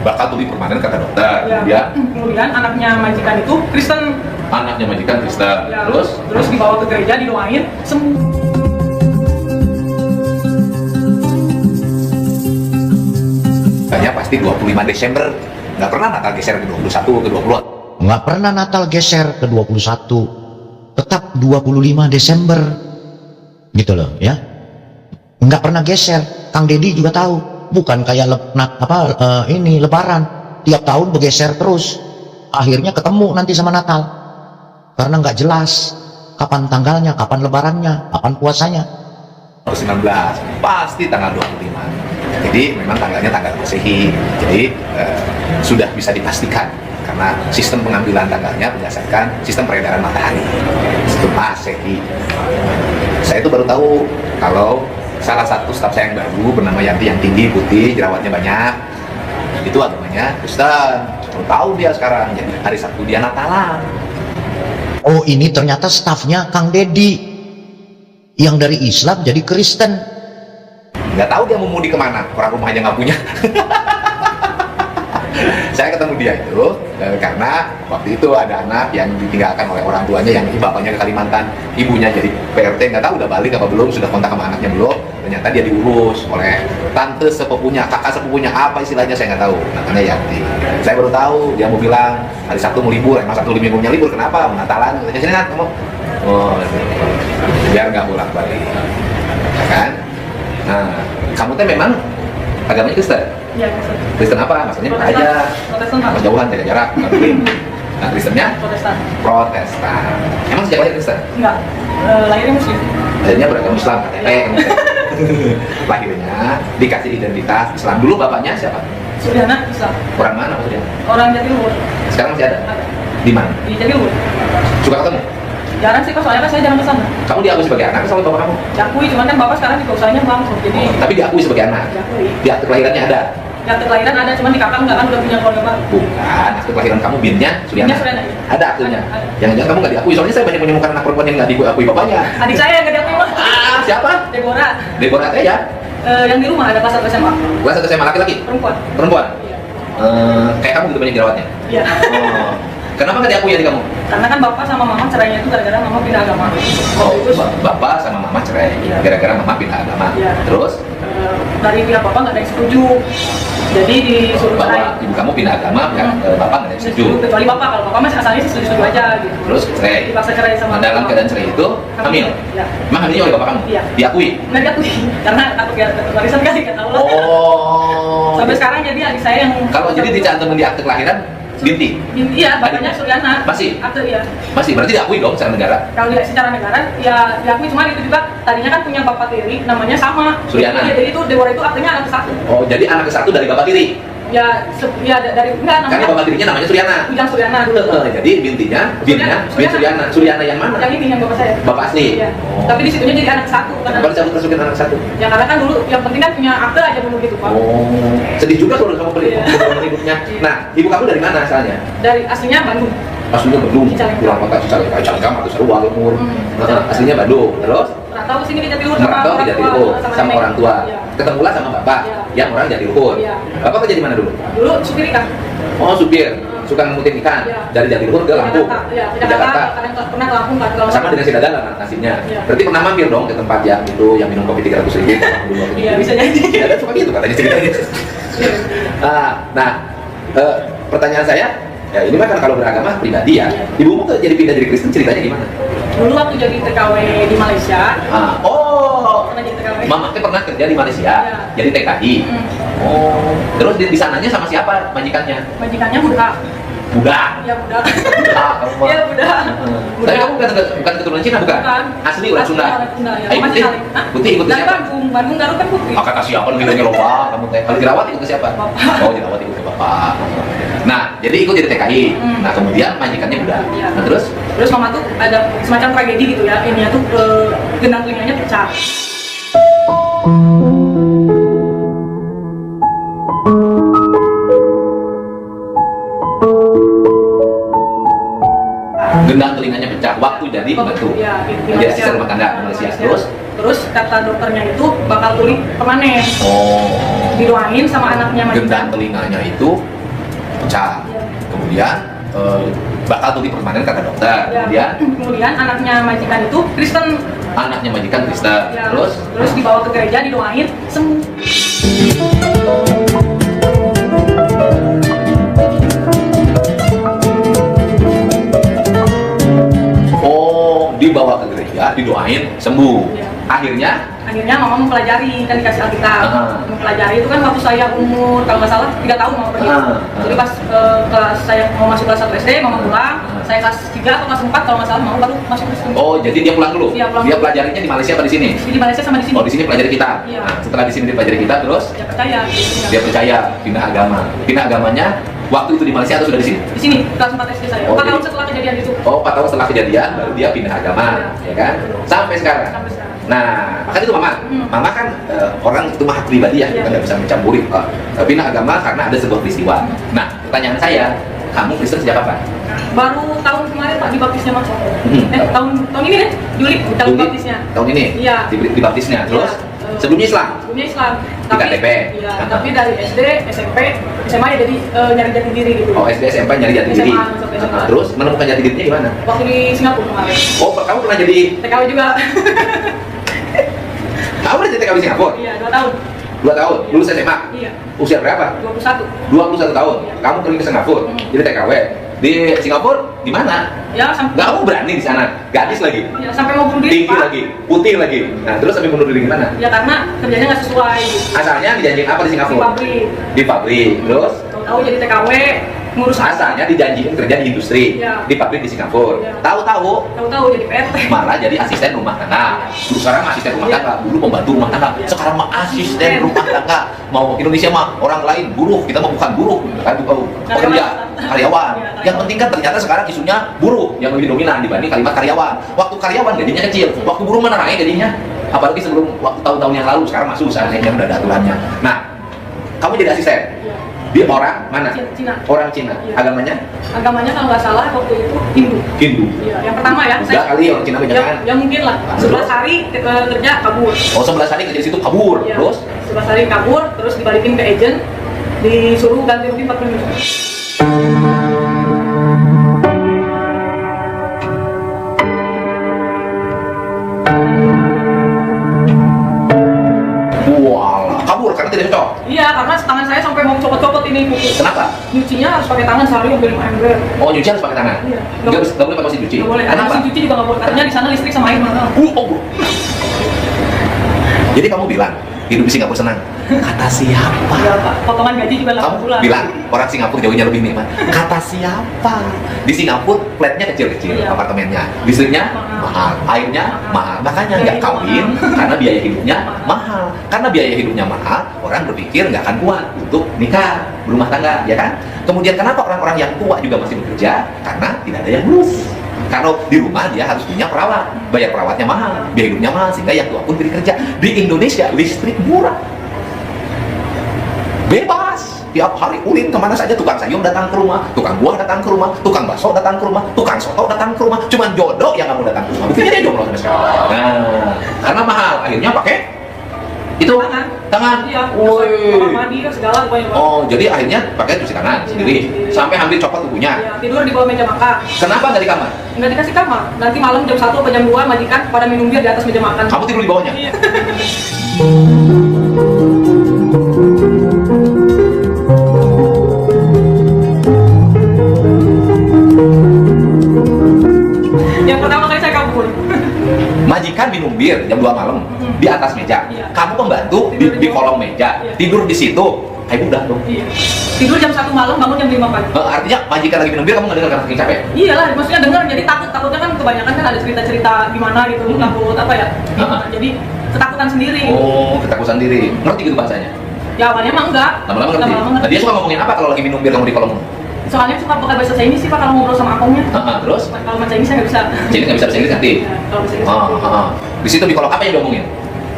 bakal tuli permanen kata dokter. Ya. Kemudian Anaknya majikan itu Kristen. anaknya majikan Kristen. Ya, Terus dibawa ke gereja, didoain, sembuh. katanya pasti 25 Desember. Nggak pernah Natal geser ke 21 ke 20. Nggak pernah Natal geser ke 21, tetap 25 Desember gitu loh ya. Nggak pernah geser. Kang Deddy juga tahu, bukan kayak ini Lebaran tiap tahun bergeser terus, akhirnya ketemu nanti sama Natal karena nggak jelas kapan tanggalnya, kapan Lebarannya, kapan puasanya. 19 pasti tanggal 25. Jadi memang tanggalnya tanggal Masehi. Jadi sudah bisa dipastikan karena sistem pengambilan tanggalnya berdasarkan sistem peredaran matahari, sistem Masehi. Saya itu baru tahu kalau salah satu staf saya yang baru bernama Yanti, yang tinggi, putih, jerawatnya banyak, itu agamanya Kristen. Baru tahu dia sekarang. Jadi hari Sabtu dia Natalan. Oh ini ternyata stafnya Kang Deddy yang dari Islam jadi Kristen. Nggak tahu dia mau mudik kemana, orang rumah aja nggak punya. Saya ketemu dia itu karena waktu itu ada anak yang ditinggalkan oleh orang tuanya, yang bapaknya ke Kalimantan, ibunya jadi PRT, nggak tahu udah balik apa belum, sudah kontak sama anaknya belum. Ternyata dia diurus oleh tante sepupunya, kakak sepupunya, apa istilahnya saya nggak tahu, namanya Yanti. Saya baru tahu dia mau bilang hari Sabtu mau libur, emang Sabtu minggunya libur, kenapa? Mau Natalan, katanya sini kan kamu. Oh, biar nggak bolak balik, kan? Nah, kamu teh memang agamanya Kristen? Iya, Kristen. Kristen apa? Maksudnya apa aja? Protestan, Pak. Apa jauhan, jaga jarak? Nah, Kristennya? Protestan. Protestan. Emang sejak lahir Kristen? Enggak, lahirnya Muslim. Lahirnya beragama Islam, KTP. Lahirnya dikasih identitas Islam. Dulu bapaknya siapa? Suryana Islam. Orang mana maksudnya? Orang Jatiluhur. Sekarang masih ada? Ada. Di mana? Di Jatiluhur. Suka ketemu? Jarang sih, Pak, soalnya kan saya jarang kesana. Kamu diakui sebagai anak sama bapak kamu? Diakui, cuman kan bapak sekarang juga usahanya bangkrut, jadi Tapi diakui sebagai anak? diakui. Di akte kelahirannya ada? Di akte kelahiran ada, cuman di kakak enggak, kan udah punya keluarga baru. Bukan, akte kelahiran kamu binnya Suryana? Binnya Suryana, iya. Ada aktenya? Ada. Jangan-jangan kamu nggak diakui, soalnya saya banyak menemukan anak perempuan yang nggak diakui bapaknya. Adik saya yang nggak diakui, Pak. Ah, siapa? Deborah. Deborah teh ya? Yang di rumah ada kelas 1 SMA. Kelas 1 SMA laki-laki? Perempuan. Perempuan? Iya. Kayak kamu gitu banyak jerawatnya? Iya. Oh. Kenapa nggak diakui adik kamu? Karena kan bapak sama mama cerainya itu gara-gara mama pindah agama. Oh, Waktu itu bapak sama mama cerai, Iya. gara-gara mama pindah agama. Iya. Terus dari pihak bapak nggak ada yang setuju. Jadi disuruh cerai. bahwa ibu kamu pindah agama, pihak bapak nggak ada yang setuju. Kecuali bapak, kalau bapak masih asalnya sih setuju aja gitu. Terus cerai. Dipaksa cerai sama Nah, dalam mama. keadaan cerai itu hamil. Iya. Emang hamilnya oleh bapak kamu? Iya. Diakui? Nggak diakui, karena takut ya takut warisan kali, nggak tahu lah. Oh. Sampai sekarang jadi adik saya yang Kalau jadi dicantumin di akte kelahiran, Binti. Iya, bapaknya Suryana. Masih? Akte iya. Masih, berarti diakui dong secara negara. Kalau lihat secara negara, ya diakui, cuma itu juga tadinya kan punya bapak tiri, namanya sama. Suryana. Jadi itu Dewa itu aktenya anak ke-1. Oh, jadi anak ke-1 dari bapak tiri. Ya, dari enggak Karena namanya. bapak tirinya namanya Suryana. Ujang Suryana dulu. Jadi bintinya, Bin Suryana. Suryana yang mana? Yang ini yang bapak saya. Bapak asli. Iya. Oh. Tapi di situnya jadi anak ke-1 karena. Kenapa dicabut masukin anak ke-1? Ya karena kan dulu yang penting kan punya akte aja dulu gitu, Pak. Oh, sedih juga kalau kamu Iya. hidupnya. Nah, ibu kamu dari mana asalnya? Dari aslinya Bandung. Aslinya Bandung, Cicalengka. pulang kota Cicalengka, Cicalengka atau Sarua Lumur. Cicalengka. Aslinya Bandung, terus Merantau sini di Jatiluhur sama merantau di orang tua, Jatiluhur sama nenek. orang tua. Iya. Ketemulah sama bapak Iya. yang orang Jatiluhur. Iya. Bapak kerja di mana dulu? Dulu supir ikan. Oh, supir, suka ngikutin ikan Iya. dari Jatiluhur ke Lampung, Iya, ke Jakarta. kadang pernah ke Lampung, kadang Sama dengan si Dadan lah nasibnya. Iya. Berarti pernah mampir dong ke tempat yang itu yang minum kopi 300.000. Iya, bisa jadi. Si Dadan suka gitu katanya ceritanya. Nah, pertanyaan saya, ya ini mah kan kalau beragama pribadi ya. Ibumu tuh jadi pindah jadi Kristen ceritanya gimana? Dulu waktu jadi TKW di Malaysia, Oh, pernah jadi TKW. mama teh pernah kerja di Malaysia, Iya. jadi TKI. Oh, terus di sananya sama siapa majikannya? Majikannya Buddha. Buddha. Iya, Buddha. Buddha, kamu mah. Iya, Buddha. Tapi kamu bukan keturunan Cina bukan? Bukan. Asli orang Sunda. Orang Sunda, ya. Ayo Masih putih, saling. Hah? putih ikut ke Dari siapa? Bandung Garut kan putih. Oh, kata siapa ngilang loba kamu teh? Kalau dirawat ikut ke siapa? Bapak. Oh, dirawat ikut ke bapak. Nah, jadi ikut jadi TKI. Nah, kemudian majikannya Buddha. Iya. Nah, terus Terus mama tuh ada semacam tragedi gitu ya, ininya tuh gendang telinganya pecah. gendang telinganya pecah waktu jadi pembantu. Iya, di Jadi asisten rumah tangga di Malaysia. Terus kata dokternya itu bakal tuli permanen. Oh, Didoain sama anaknya gendang majikan. telinganya itu pecah. Kemudian bakal tuli permanen kata dokter. Ya, Kemudian anaknya majikan itu Kristen. anaknya majikan Kristen. Ya, Terus dibawa ke gereja, didoain sembuh. oh, dibawa ke gereja, didoain sembuh. Iya. Akhirnya Mama mempelajari, kan dikasih Alkitab. Mempelajari itu kan waktu saya umur kalau nggak salah 3 tahun mau pergi. Jadi pas kelas saya mau masuk kelas 1 SD, Mama pulang. Saya kelas 3 atau kelas 4 kalau nggak salah mau baru masuk Kristen. oh, jadi dia pulang dulu. Iya, pulang Dia dulu. pelajarinya di Malaysia apa di sini? Di Malaysia sama di sini. Oh, di sini pelajari kita. Iya. Nah, setelah di sini dipelajari kita terus Dia percaya. dia percaya pindah agama. Pindah agamanya waktu itu di Malaysia atau sudah di sini? Di sini kelas 4 SD saya. Oh, 4 tahun jadi- setelah kejadian itu. Oh, 4 tahun setelah kejadian baru dia pindah agama, ya kan? Sampai sekarang. Sampai sekarang. Nah, makanya itu mama. Mama kan orang itu mah hak pribadi ya, kita Iya. nggak bisa mencampuri pindah agama karena ada sebuah peristiwa. Nah, pertanyaan saya, kamu Kristen sejak kapan? Baru tahun kemarin Pak dibaptisnya Mas. Tahun ini deh, Juli tahun baptisnya. Tahun ini? Iya. Dibaptisnya. Terus Iya. sebelumnya Islam? Sebelumnya Islam. Di KTP? Iya, tapi dari SD, SMP, SMA ya jadi nyari jati diri gitu. Oh, SD SMP nyari jati diri. SMA, sampai SMA. Terus menemukan jati dirinya gimana? Waktu di Singapura kemarin. Oh, kamu pernah jadi TKW juga. kamu pernah jadi TKW di Singapura? Iya, 2 tahun. 2 tahun, lulus SMA. Iya, Usia berapa? 21. 21 tahun. Iya. Kamu pergi ke Singapura, jadi TKW. Di Singapura di mana? Ya sampai Kamu berani di sana, gadis lagi, ya, sampai mau bunuh diri, tinggi Pak. lagi, putih lagi. Nah, terus sampai bunuh diri gimana? Ya karena kerjanya nggak sesuai gitu. Asalnya dijanjiin apa di Di Singapura? pabrik. Di pabrik. Terus Tahu jadi TKW, ngurus asalnya dijanjiin kerja di industri, Iya. di pabrik di Singapura. Iya. Tahu-tahu tahu-tahu jadi PRT. malah jadi asisten rumah tangga. Dulu sekarang mah asisten rumah Iya. tangga, dulu pembantu rumah tangga. Sekarang mah asisten rumah tangga. Mau Indonesia mah orang lain buruh, kita mah bukan buruh, kan pekerja, karyawan. Yang penting kan ternyata sekarang isunya buruh yang lebih dominan dibanding kalimat karyawan. Waktu karyawan gajinya kecil, waktu buruh mana naik gajinya. Apalagi sebelum waktu tahun-tahun yang lalu, sekarang masuk usaha yang udah ada aturannya. Nah, kamu jadi asisten. Iya. Dia orang mana? Cina. Orang Cina. Iya. Agamanya Agamanya kalau nggak salah waktu itu Hindu. Hindu. Iya, yang pertama ya. Enggak kali orang Cina banyak kan? Ya mungkin lah. 11 hari kerja kabur. Oh, 11 hari kerja di situ kabur. Iya. Terus 11 hari kabur, terus dibalikin ke agent, disuruh ganti rugi 40 juta. walah, kabur karena tidak cocok. Iya, karena tangan saya sampai mau copot-copot ini kuku. Kenapa? Nyucinya harus pakai tangan sehari sampai 5 ember. Oh, nyuci harus pakai tangan. Iya. Nggak boleh pakai mesin cuci. Nggak boleh. Ada Kenapa? mesin cuci juga nggak boleh. Katanya di sana listrik sama air mahal. Oh, bro. Jadi kamu bilang hidup di Singapura senang. Kata siapa? Iya Pak, potongan gaji juga 8 Kamu bulan. bilang orang Singapura jauhnya lebih nikmat. Kata siapa? Di Singapura flatnya kecil-kecil, Iya. apartemennya, listriknya mahal, airnya mahal. Makanya nggak kawin karena biaya hidupnya mahal. Karena biaya hidupnya mahal, orang berpikir nggak akan kuat untuk nikah, berumah tangga, ya kan? Kemudian kenapa orang-orang yang tua juga masih bekerja? Karena tidak ada yang ngurus. Kalau di rumah dia harus punya perawat, bayar perawatnya mahal, biaya hidupnya mahal, sehingga yang tua pun pergi kerja. Di Indonesia listrik murah, bebas, tiap hari ulin kemana saja, tukang sayur datang ke rumah, tukang buah datang ke rumah, tukang bakso datang ke rumah, tukang soto datang ke rumah, cuman jodoh yang nggak mau datang ke rumah. Buktinya dia jomblo sampai sekarang. Nah, karena mahal, akhirnya pakai itu tangan. Iya, Woi. kamar mandi segala pokoknya Pak. Oh, jadi akhirnya pakai cuci tangan sendiri, sampai hampir copot tubuhnya. Iya, tidur di bawah meja makan. Kenapa nggak di kamar? Nggak dikasih kamar. Nanti malam jam 1 atau jam 2 majikan pada minum bir di atas meja makan. Kamu tidur di bawahnya? Iya. Yang pertama kali saya kabur. Majikan minum bir jam 2 malam di atas meja. Iya. Kamu pembantu di kolong meja, Iya. tidur di situ. Kayak udah dong. Iya. Tidur jam 1 malam, bangun jam 5 pagi. Artinya majikan lagi minum bir kamu nggak dengar karena saking capek. Iya lah, maksudnya denger jadi takutnya kan kebanyakan kan ada cerita-cerita gimana gitu, takut apa ya? Jadi ketakutan sendiri. Oh, ketakutan diri. Ngerti gitu bahasanya? Ya awalnya emang enggak. Lama-lama ngerti. Nah, dia suka ngomongin apa kalau lagi minum bir kamu di kolong? Soalnya suka pakai bahasa Chinese sih Pak kalau ngobrol sama akongnya. Terus? Kalau bahasa Chinese saya nggak bisa. Jadi nggak bisa bahasa Inggris ngerti? Ya, kalau bahasa Inggris. Di situ di kolong apa yang diomongin?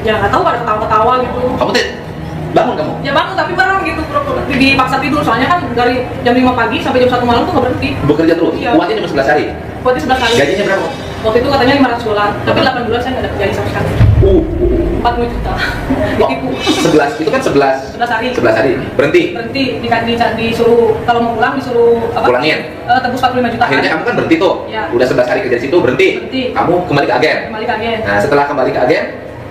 Ya nggak tahu ada ketawa-ketawa gitu. Kamu tuh bangun kamu? Ya bangun tapi bareng gitu, dipaksa tidur soalnya kan dari jam 5 pagi sampai jam 1 malam tuh nggak berhenti. Bekerja terus? Iya. Kuatnya cuma 11 hari? Kuatnya 11 kali. Gajinya berapa? Waktu itu katanya $500, tapi 8 bulan saya nggak dapat gaji sama sekali. 40 juta. Ditipu. 11, itu kan 11 11 hari. 11 hari, berhenti? Berhenti, disuruh kalau mau pulang disuruh apa? Pulangin? Tebus 45 juta. Akhirnya kamu kan berhenti tuh? Iya. Udah 11 hari kerja di situ, berhenti? Berhenti. Kamu kembali ke agen? Kembali ke agen. Nah, setelah kembali ke agen,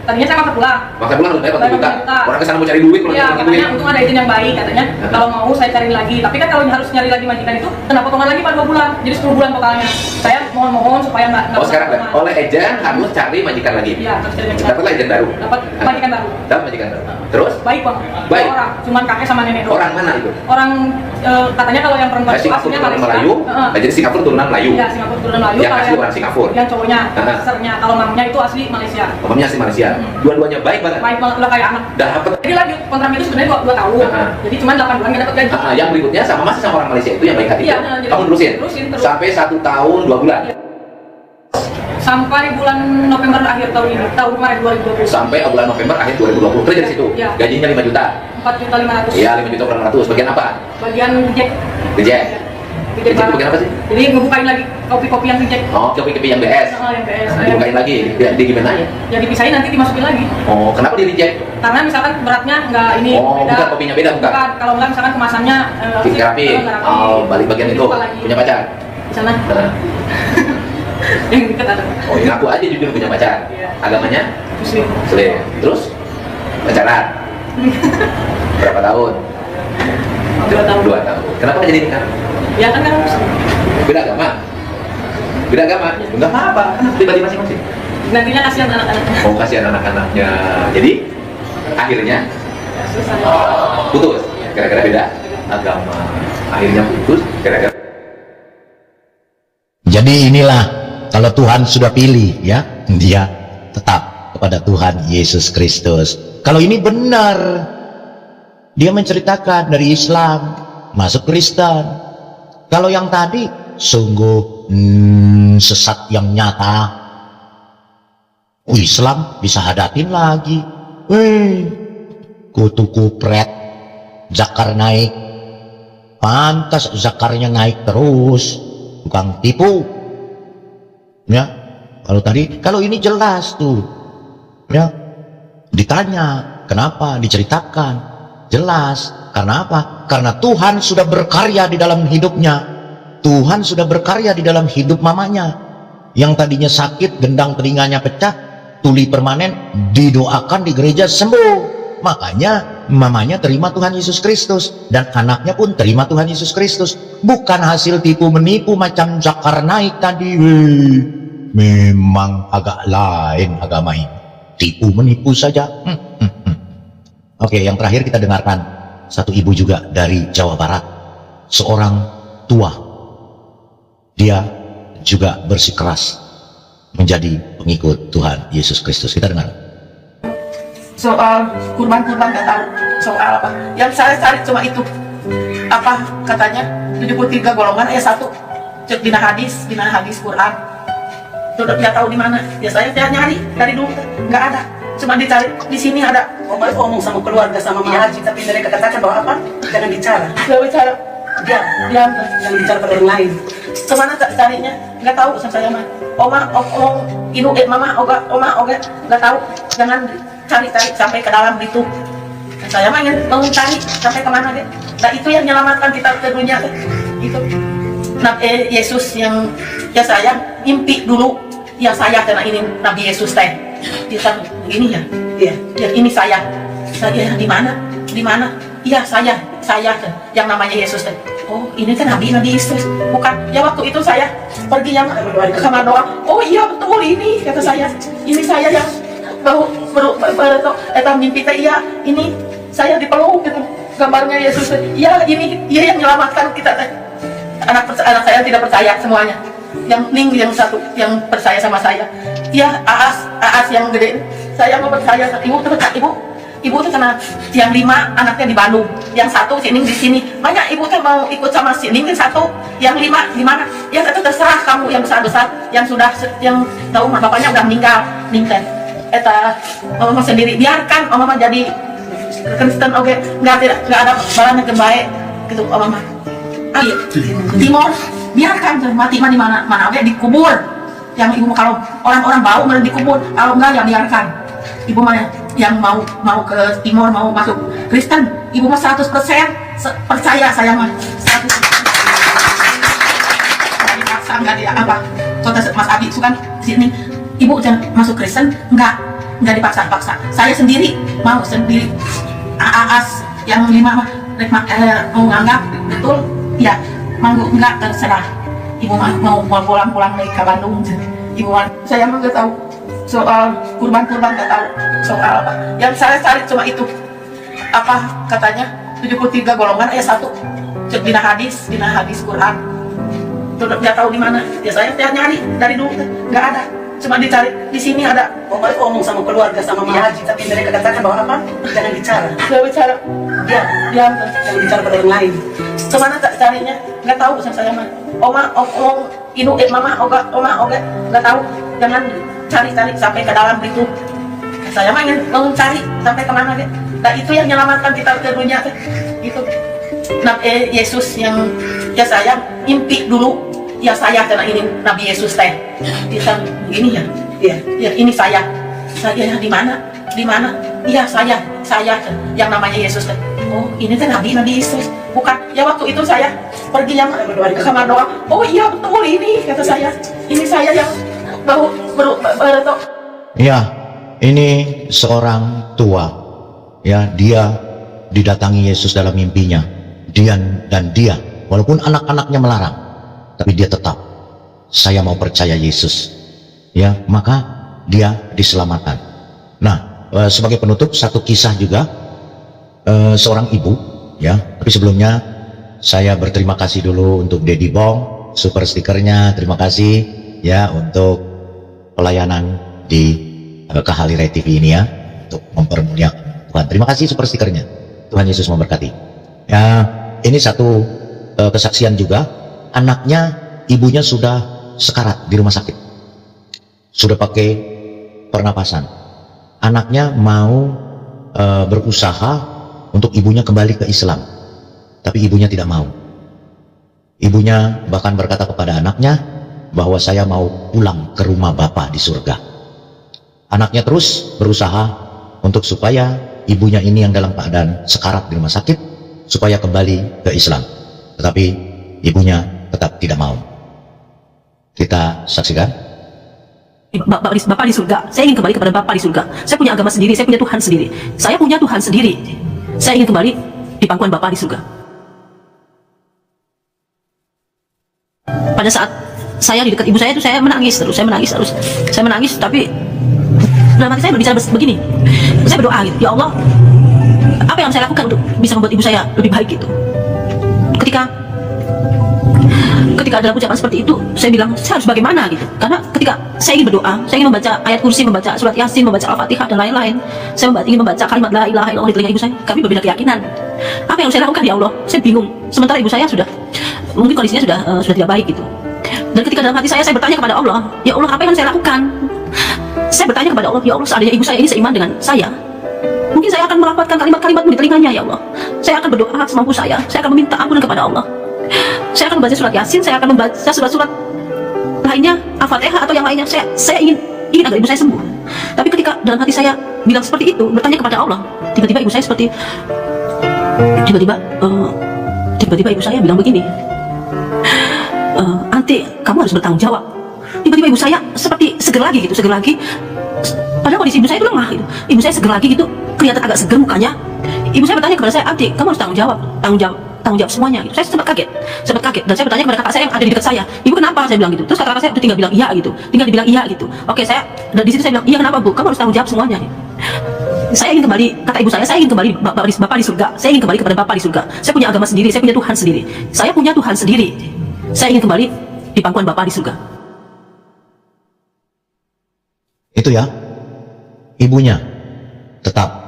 Tadinya saya maksa pulang. maksa pulang harus bayar 40 juta. Bayar 40 juta. Orang kesana mau cari duit, pulang Iya, cari duit. katanya untung ada izin yang baik katanya. Kalau mau saya cari lagi. Tapi kan kalau harus nyari lagi majikan itu, kena potongan lagi 2 bulan. Jadi 10 bulan totalnya. Saya mohon supaya nggak. Oh, sekarang oleh agen harus cari majikan lagi? Iya, harus cari majikan. Dapatlah agen baru? Dapat majikan baru. Dapat majikan baru. Terus? Baik bang. Baik. Dua orang, cuman kakek sama nenek doang. Orang mana itu? Orang katanya kalau yang perempuan itu Singapura aslinya turunan Malaysia. Melayu? Nah, jadi Singapura turunan Melayu? Iya, Singapura turunan Melayu. Yang Kalau asli orang Singapura? Yang cowoknya, Heeh. sisternya. Kalau mamanya itu asli Malaysia. Mamanya asli Malaysia? Dua-duanya baik banget? Baik banget, udah kayak anak. Dapat? Jadi lanjut, kontrak itu sebenarnya 2 tahun. Heeh. Jadi cuma 8 bulan nggak dapat gaji. Yang berikutnya masih sama orang Malaysia itu yang baik hati Iya, itu? jadi Kamu terusin? terusin, terus. Sampai 1 tahun 2 bulan? Iya. Sampai bulan November akhir tahun ini, tahun kemarin 2020. Sampai bulan November akhir 2020 kerja di situ? Iya. Gajinya 5 juta? 4.500.000. Iya, 5 juta per 600. Bagian apa? Bagian reject. Reject? Reject Reject barang. bagian apa sih? Jadi ngebukain lagi kopi-kopi yang reject. Oh, kopi-kopi yang BS? Yang BS. Nah, dibukain lagi? Dia gimana ya? Ya dipisahin nanti dimasukin lagi. Oh, kenapa di reject? Karena misalkan beratnya nggak ini Oh, beda. bukan kopinya beda, bukan? Kalau nggak misalkan kemasannya Rapi? Oh, balik bagian itu? Dibuka lagi. Punya pacar? Di sana. Nah. Yang dekat ada. Oh, ya ngaku aja jujur punya pacar. Iya. Agamanya? Muslim. Muslim. Terus? Pacaran? Berapa tahun? 2 tahun. 2 tahun. Kenapa nggak jadi nikah? Ya kan Muslim. Beda agama? Beda agama? Enggak apa-apa, kan pribadi masing-masing. Nantinya kasihan anak-anaknya. Oh, kasihan anak-anaknya. Jadi, akhirnya Ya, susah. putus. Gara-gara beda agama. Akhirnya putus gara-gara. Jadi inilah kalau Tuhan sudah pilih ya, dia tetap kepada Tuhan Yesus Kristus. Kalau ini benar, dia menceritakan dari Islam masuk Kristen. Kalau yang tadi sungguh sesat yang nyata. Islam bisa hadatin lagi. Kutu kupret, zakar naik. Pantas zakarnya naik terus. Tukang tipu. Ya. Kalau ini jelas tuh. Ya. Ditanya, kenapa? Diceritakan. Jelas. Karena apa? Karena Tuhan sudah berkarya di dalam hidupnya. Tuhan sudah berkarya di dalam hidup mamanya. Yang tadinya sakit, gendang telinganya pecah, tuli permanen, didoakan di gereja sembuh. Makanya mamanya terima Tuhan Yesus Kristus. Dan anaknya pun terima Tuhan Yesus Kristus. Bukan hasil tipu menipu macam zakar naik tadi. Memang agak lain agama ini. Tipu menipu saja. Oke, yang terakhir kita dengarkan satu ibu juga dari Jawa Barat, seorang tua. Dia juga bersikeras menjadi pengikut Tuhan Yesus Kristus. Kita dengar. Soal kurban-kurban nggak tahu, soal apa. Yang saya cari cuma itu. Apa katanya 73 golongan ayat 1. Cek dina hadis Quran. Sudah nggak tahu di mana. Ya saya nyari dari dulu nggak ada. Cuma dicari di sini ada. Ngomong sama keluarga sama mama Haji, tapi mereka katakan bahwa apa? Jangan bicara. Nggak bicara. Diam. Jangan bicara pada orang lain. Kemana carinya? Nggak tahu saya mah. Mama oga nggak tahu. Jangan cari sampai ke dalam itu. Saya mah ingin mencari sampai kemana deh. Nah itu yang menyelamatkan kita ke dunia deh. Itu. Yesus yang ya saya mimpi dulu ya saya karena ini Nabi Yesus teh. Dia begini ya. Ya ini saya di mana? Iya saya yang namanya Yesus teh. Oh ini kan Nabi Yesus bukan ya. Waktu itu saya pergi yang sama doa. Oh iya betul ini kata saya. Ini saya yang mimpi teh. Iya ini saya dipeluk gitu gambarnya Yesus. Iya ini dia yang menyelamatkan kita teh. Anak saya tidak percaya semuanya. Yang satu yang percaya sama saya. Iya Aas yang gede. Saya mau percaya. Ibu tuh karena yang 5 anaknya di Bandung, yang 1 Sining di sini. Banyak ibu tuh mau ikut sama Sining, yang 1, yang 5 di mana? Yang 1 terserah kamu yang besar, yang tahu bapaknya udah meninggal. Mama sendiri biarkan mama jadi Kristen oke, nggak ada balannya ke baik gitu mama. Timur biarkan mati di mana oke dikubur. Yang ibu kalau orang-orang bau mau dikubur, kalau enggak ya biarkan. Ibu mah yang mau ke timur mau masuk Kristen, ibu mah 100% percaya saya mah 100%. Dipaksa enggak dia apa? Contoh Mas Abi itu kan sini, ibu jangan masuk Kristen, enggak dipaksa-paksa. Saya sendiri mau sendiri. Aas yang 5 mah mau nganggap betul ya, mau enggak terserah. Ibu mau pulang lagi ke Bandung. Ibu saya mah nggak tahu soal kurban nggak tahu soal apa. Yang saya cari cuma itu. Apa katanya 73 golongan ayat 1. Cek dina hadis Quran. Sudah nggak tahu di mana. Ya saya nyari dari dulu nggak ada. Cuma dicari di sini ada. Pokoknya ngomong sama keluarga sama mama Haji, tapi mereka katakan bahwa apa? Jangan bicara. Nggak bicara. Diam. Jangan bicara pada orang lain. Kemana carinya? Nggak tahu saya mah. Mama oga nggak tahu. Jangan cari sampai ke dalam itu. Saya mah ingin mencari sampai kemana deh. Nah itu yang menyelamatkan kita ke dunia deh. Itu. Yesus yang ya saya mimpi dulu ya saya karena ini Nabi Yesus teh. Dia begini ya. Ya ini saya di mana? Iya saya yang namanya Yesus teh. Oh ini kan Nabi Yesus bukan ya. Waktu itu saya pergi yang sama doa. Oh iya betul ini kata saya. Ini saya yang Ya, ini seorang tua. Ya, dia didatangi Yesus dalam mimpinya. Dia, walaupun anak-anaknya melarang, tapi dia tetap, saya mau percaya Yesus. Ya, maka dia diselamatkan. Nah, sebagai penutup satu kisah juga, seorang ibu. Ya, tapi sebelumnya saya berterima kasih dulu untuk Dedi Bong, super stikernya. Terima kasih ya untuk pelayanan di Kahalire TV ini ya, untuk mempermuliakan Tuhan. Terima kasih super stikernya. Tuhan Yesus memberkati. Ya, ini satu kesaksian juga. Anaknya, ibunya sudah sekarat di rumah sakit, sudah pakai pernapasan. Anaknya mau berusaha untuk ibunya kembali ke Islam, tapi ibunya tidak mau. Ibunya bahkan berkata kepada anaknya bahwa saya mau pulang ke rumah Bapa di surga. Anaknya terus berusaha untuk supaya ibunya ini yang dalam keadaan sekarat di rumah sakit supaya kembali ke Islam, tetapi ibunya tetap tidak mau. Kita saksikan. Bapak di surga, saya ingin kembali kepada Bapak di surga. Saya punya agama sendiri, saya punya Tuhan sendiri. Saya punya Tuhan sendiri. Saya ingin kembali di pangkuan Bapak di surga. Pada saat saya di dekat ibu saya itu saya menangis terus, saya menangis, tapi dalam hati saya berbicara begini. Saya berdoa gitu, ya Allah, apa yang saya lakukan untuk bisa membuat ibu saya lebih baik gitu. Ketika dalam ucapan seperti itu, saya bilang saya harus bagaimana gitu. Karena ketika saya ingin berdoa, saya ingin membaca ayat kursi, membaca surat Yasin, membaca Al-Fatihah dan lain-lain, saya ingin membaca kalimat la ilaha illallah di telinga ibu saya. Kami berbeda keyakinan. Apa yang saya lakukan ya Allah? Saya bingung. Sementara ibu saya sudah mungkin kondisinya sudah tidak baik gitu. Dan ketika dalam hati saya bertanya kepada Allah, ya Allah, apa yang saya lakukan? Saya bertanya kepada Allah, ya Allah, seandainya ibu saya ini seiman dengan saya, mungkin saya akan melafalkan kalimat-kalimat di telinganya, ya Allah. Saya akan berdoa semampu saya akan meminta ampunan kepada Allah. Saya akan membaca surat Yasin, saya akan membaca surat-surat lainnya, Al-Fatihah atau yang lainnya. Saya ingin agar ibu saya sembuh. Tapi ketika dalam hati saya bilang seperti itu, bertanya kepada Allah, tiba-tiba ibu saya tiba-tiba ibu saya bilang begini, Anti, kamu harus bertanggung jawab. Tiba-tiba ibu saya seperti seger lagi. Padahal kondisi ibu saya itu lemah gitu. Ibu saya seger lagi gitu, kelihatan agak seger mukanya. Ibu saya bertanya kepada saya, Anti, kamu harus tanggung jawab semuanya gitu. Saya sempat kaget dan saya bertanya kepada kakak saya yang ada di dekat saya, ibu kenapa? Saya bilang gitu. Terus kakak saya udah tinggal dibilang iya gitu. Oke, dan di situ saya bilang, iya kenapa Bu? Kamu harus tanggung jawab semuanya gitu. Saya ingin kembali, kata ibu saya ingin kembali Bapak di surga. Saya ingin kembali kepada Bapak di surga. Saya punya agama sendiri, saya punya Tuhan sendiri. Saya ingin kembali di pangkuan Bapak di surga. Itu ya, ibunya tetap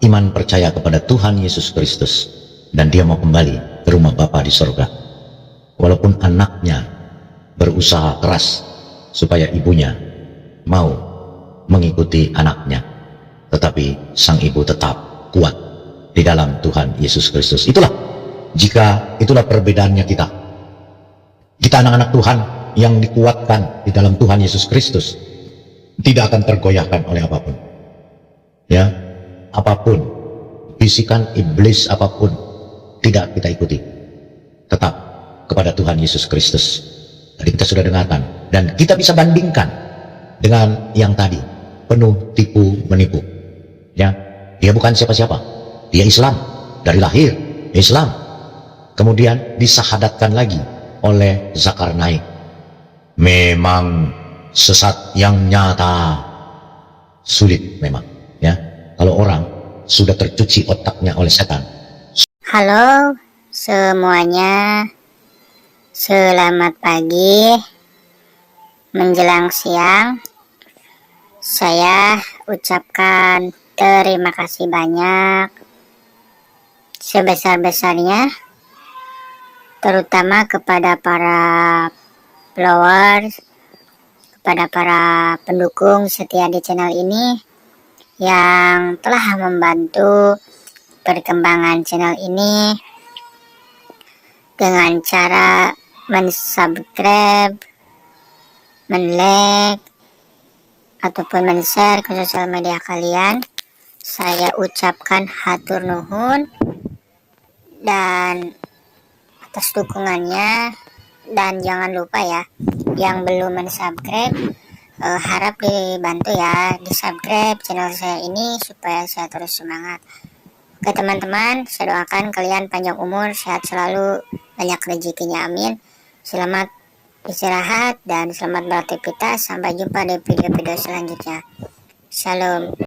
iman percaya kepada Tuhan Yesus Kristus. Dan dia mau kembali ke rumah Bapa di sorga. Walaupun anaknya berusaha keras supaya ibunya mau mengikuti anaknya, tetapi sang ibu tetap kuat di dalam Tuhan Yesus Kristus. Itulah perbedaannya kita. Kita anak-anak Tuhan yang dikuatkan di dalam Tuhan Yesus Kristus tidak akan tergoyahkan oleh apapun. Ya, apapun, bisikan iblis apapun tidak kita ikuti, tetap kepada Tuhan Yesus Kristus. Tadi kita sudah dengarkan dan kita bisa bandingkan dengan yang tadi, penuh tipu menipu. Ya, dia bukan siapa-siapa, dia Islam dari lahir, Islam. Kemudian disahadatkan lagi oleh Zulkarnain. Memang sesat yang nyata, sulit memang. Ya, kalau orang sudah tercuci otaknya oleh setan. Halo semuanya, selamat pagi menjelang siang. Saya ucapkan terima kasih banyak sebesar-besarnya, terutama kepada para followers, kepada para pendukung setia di channel ini yang telah membantu perkembangan channel ini dengan cara mensubscribe, men-like, ataupun men-share ke sosial media kalian. Saya ucapkan hatur nuhun dan atas dukungannya. Dan jangan lupa ya, yang belum mensubscribe, harap dibantu ya di subscribe channel saya ini supaya saya terus semangat. Oke teman-teman, saya doakan kalian panjang umur, sehat selalu, banyak rezekinya, amin. Selamat istirahat dan selamat beraktivitas. Sampai jumpa di video-video selanjutnya. Shalom.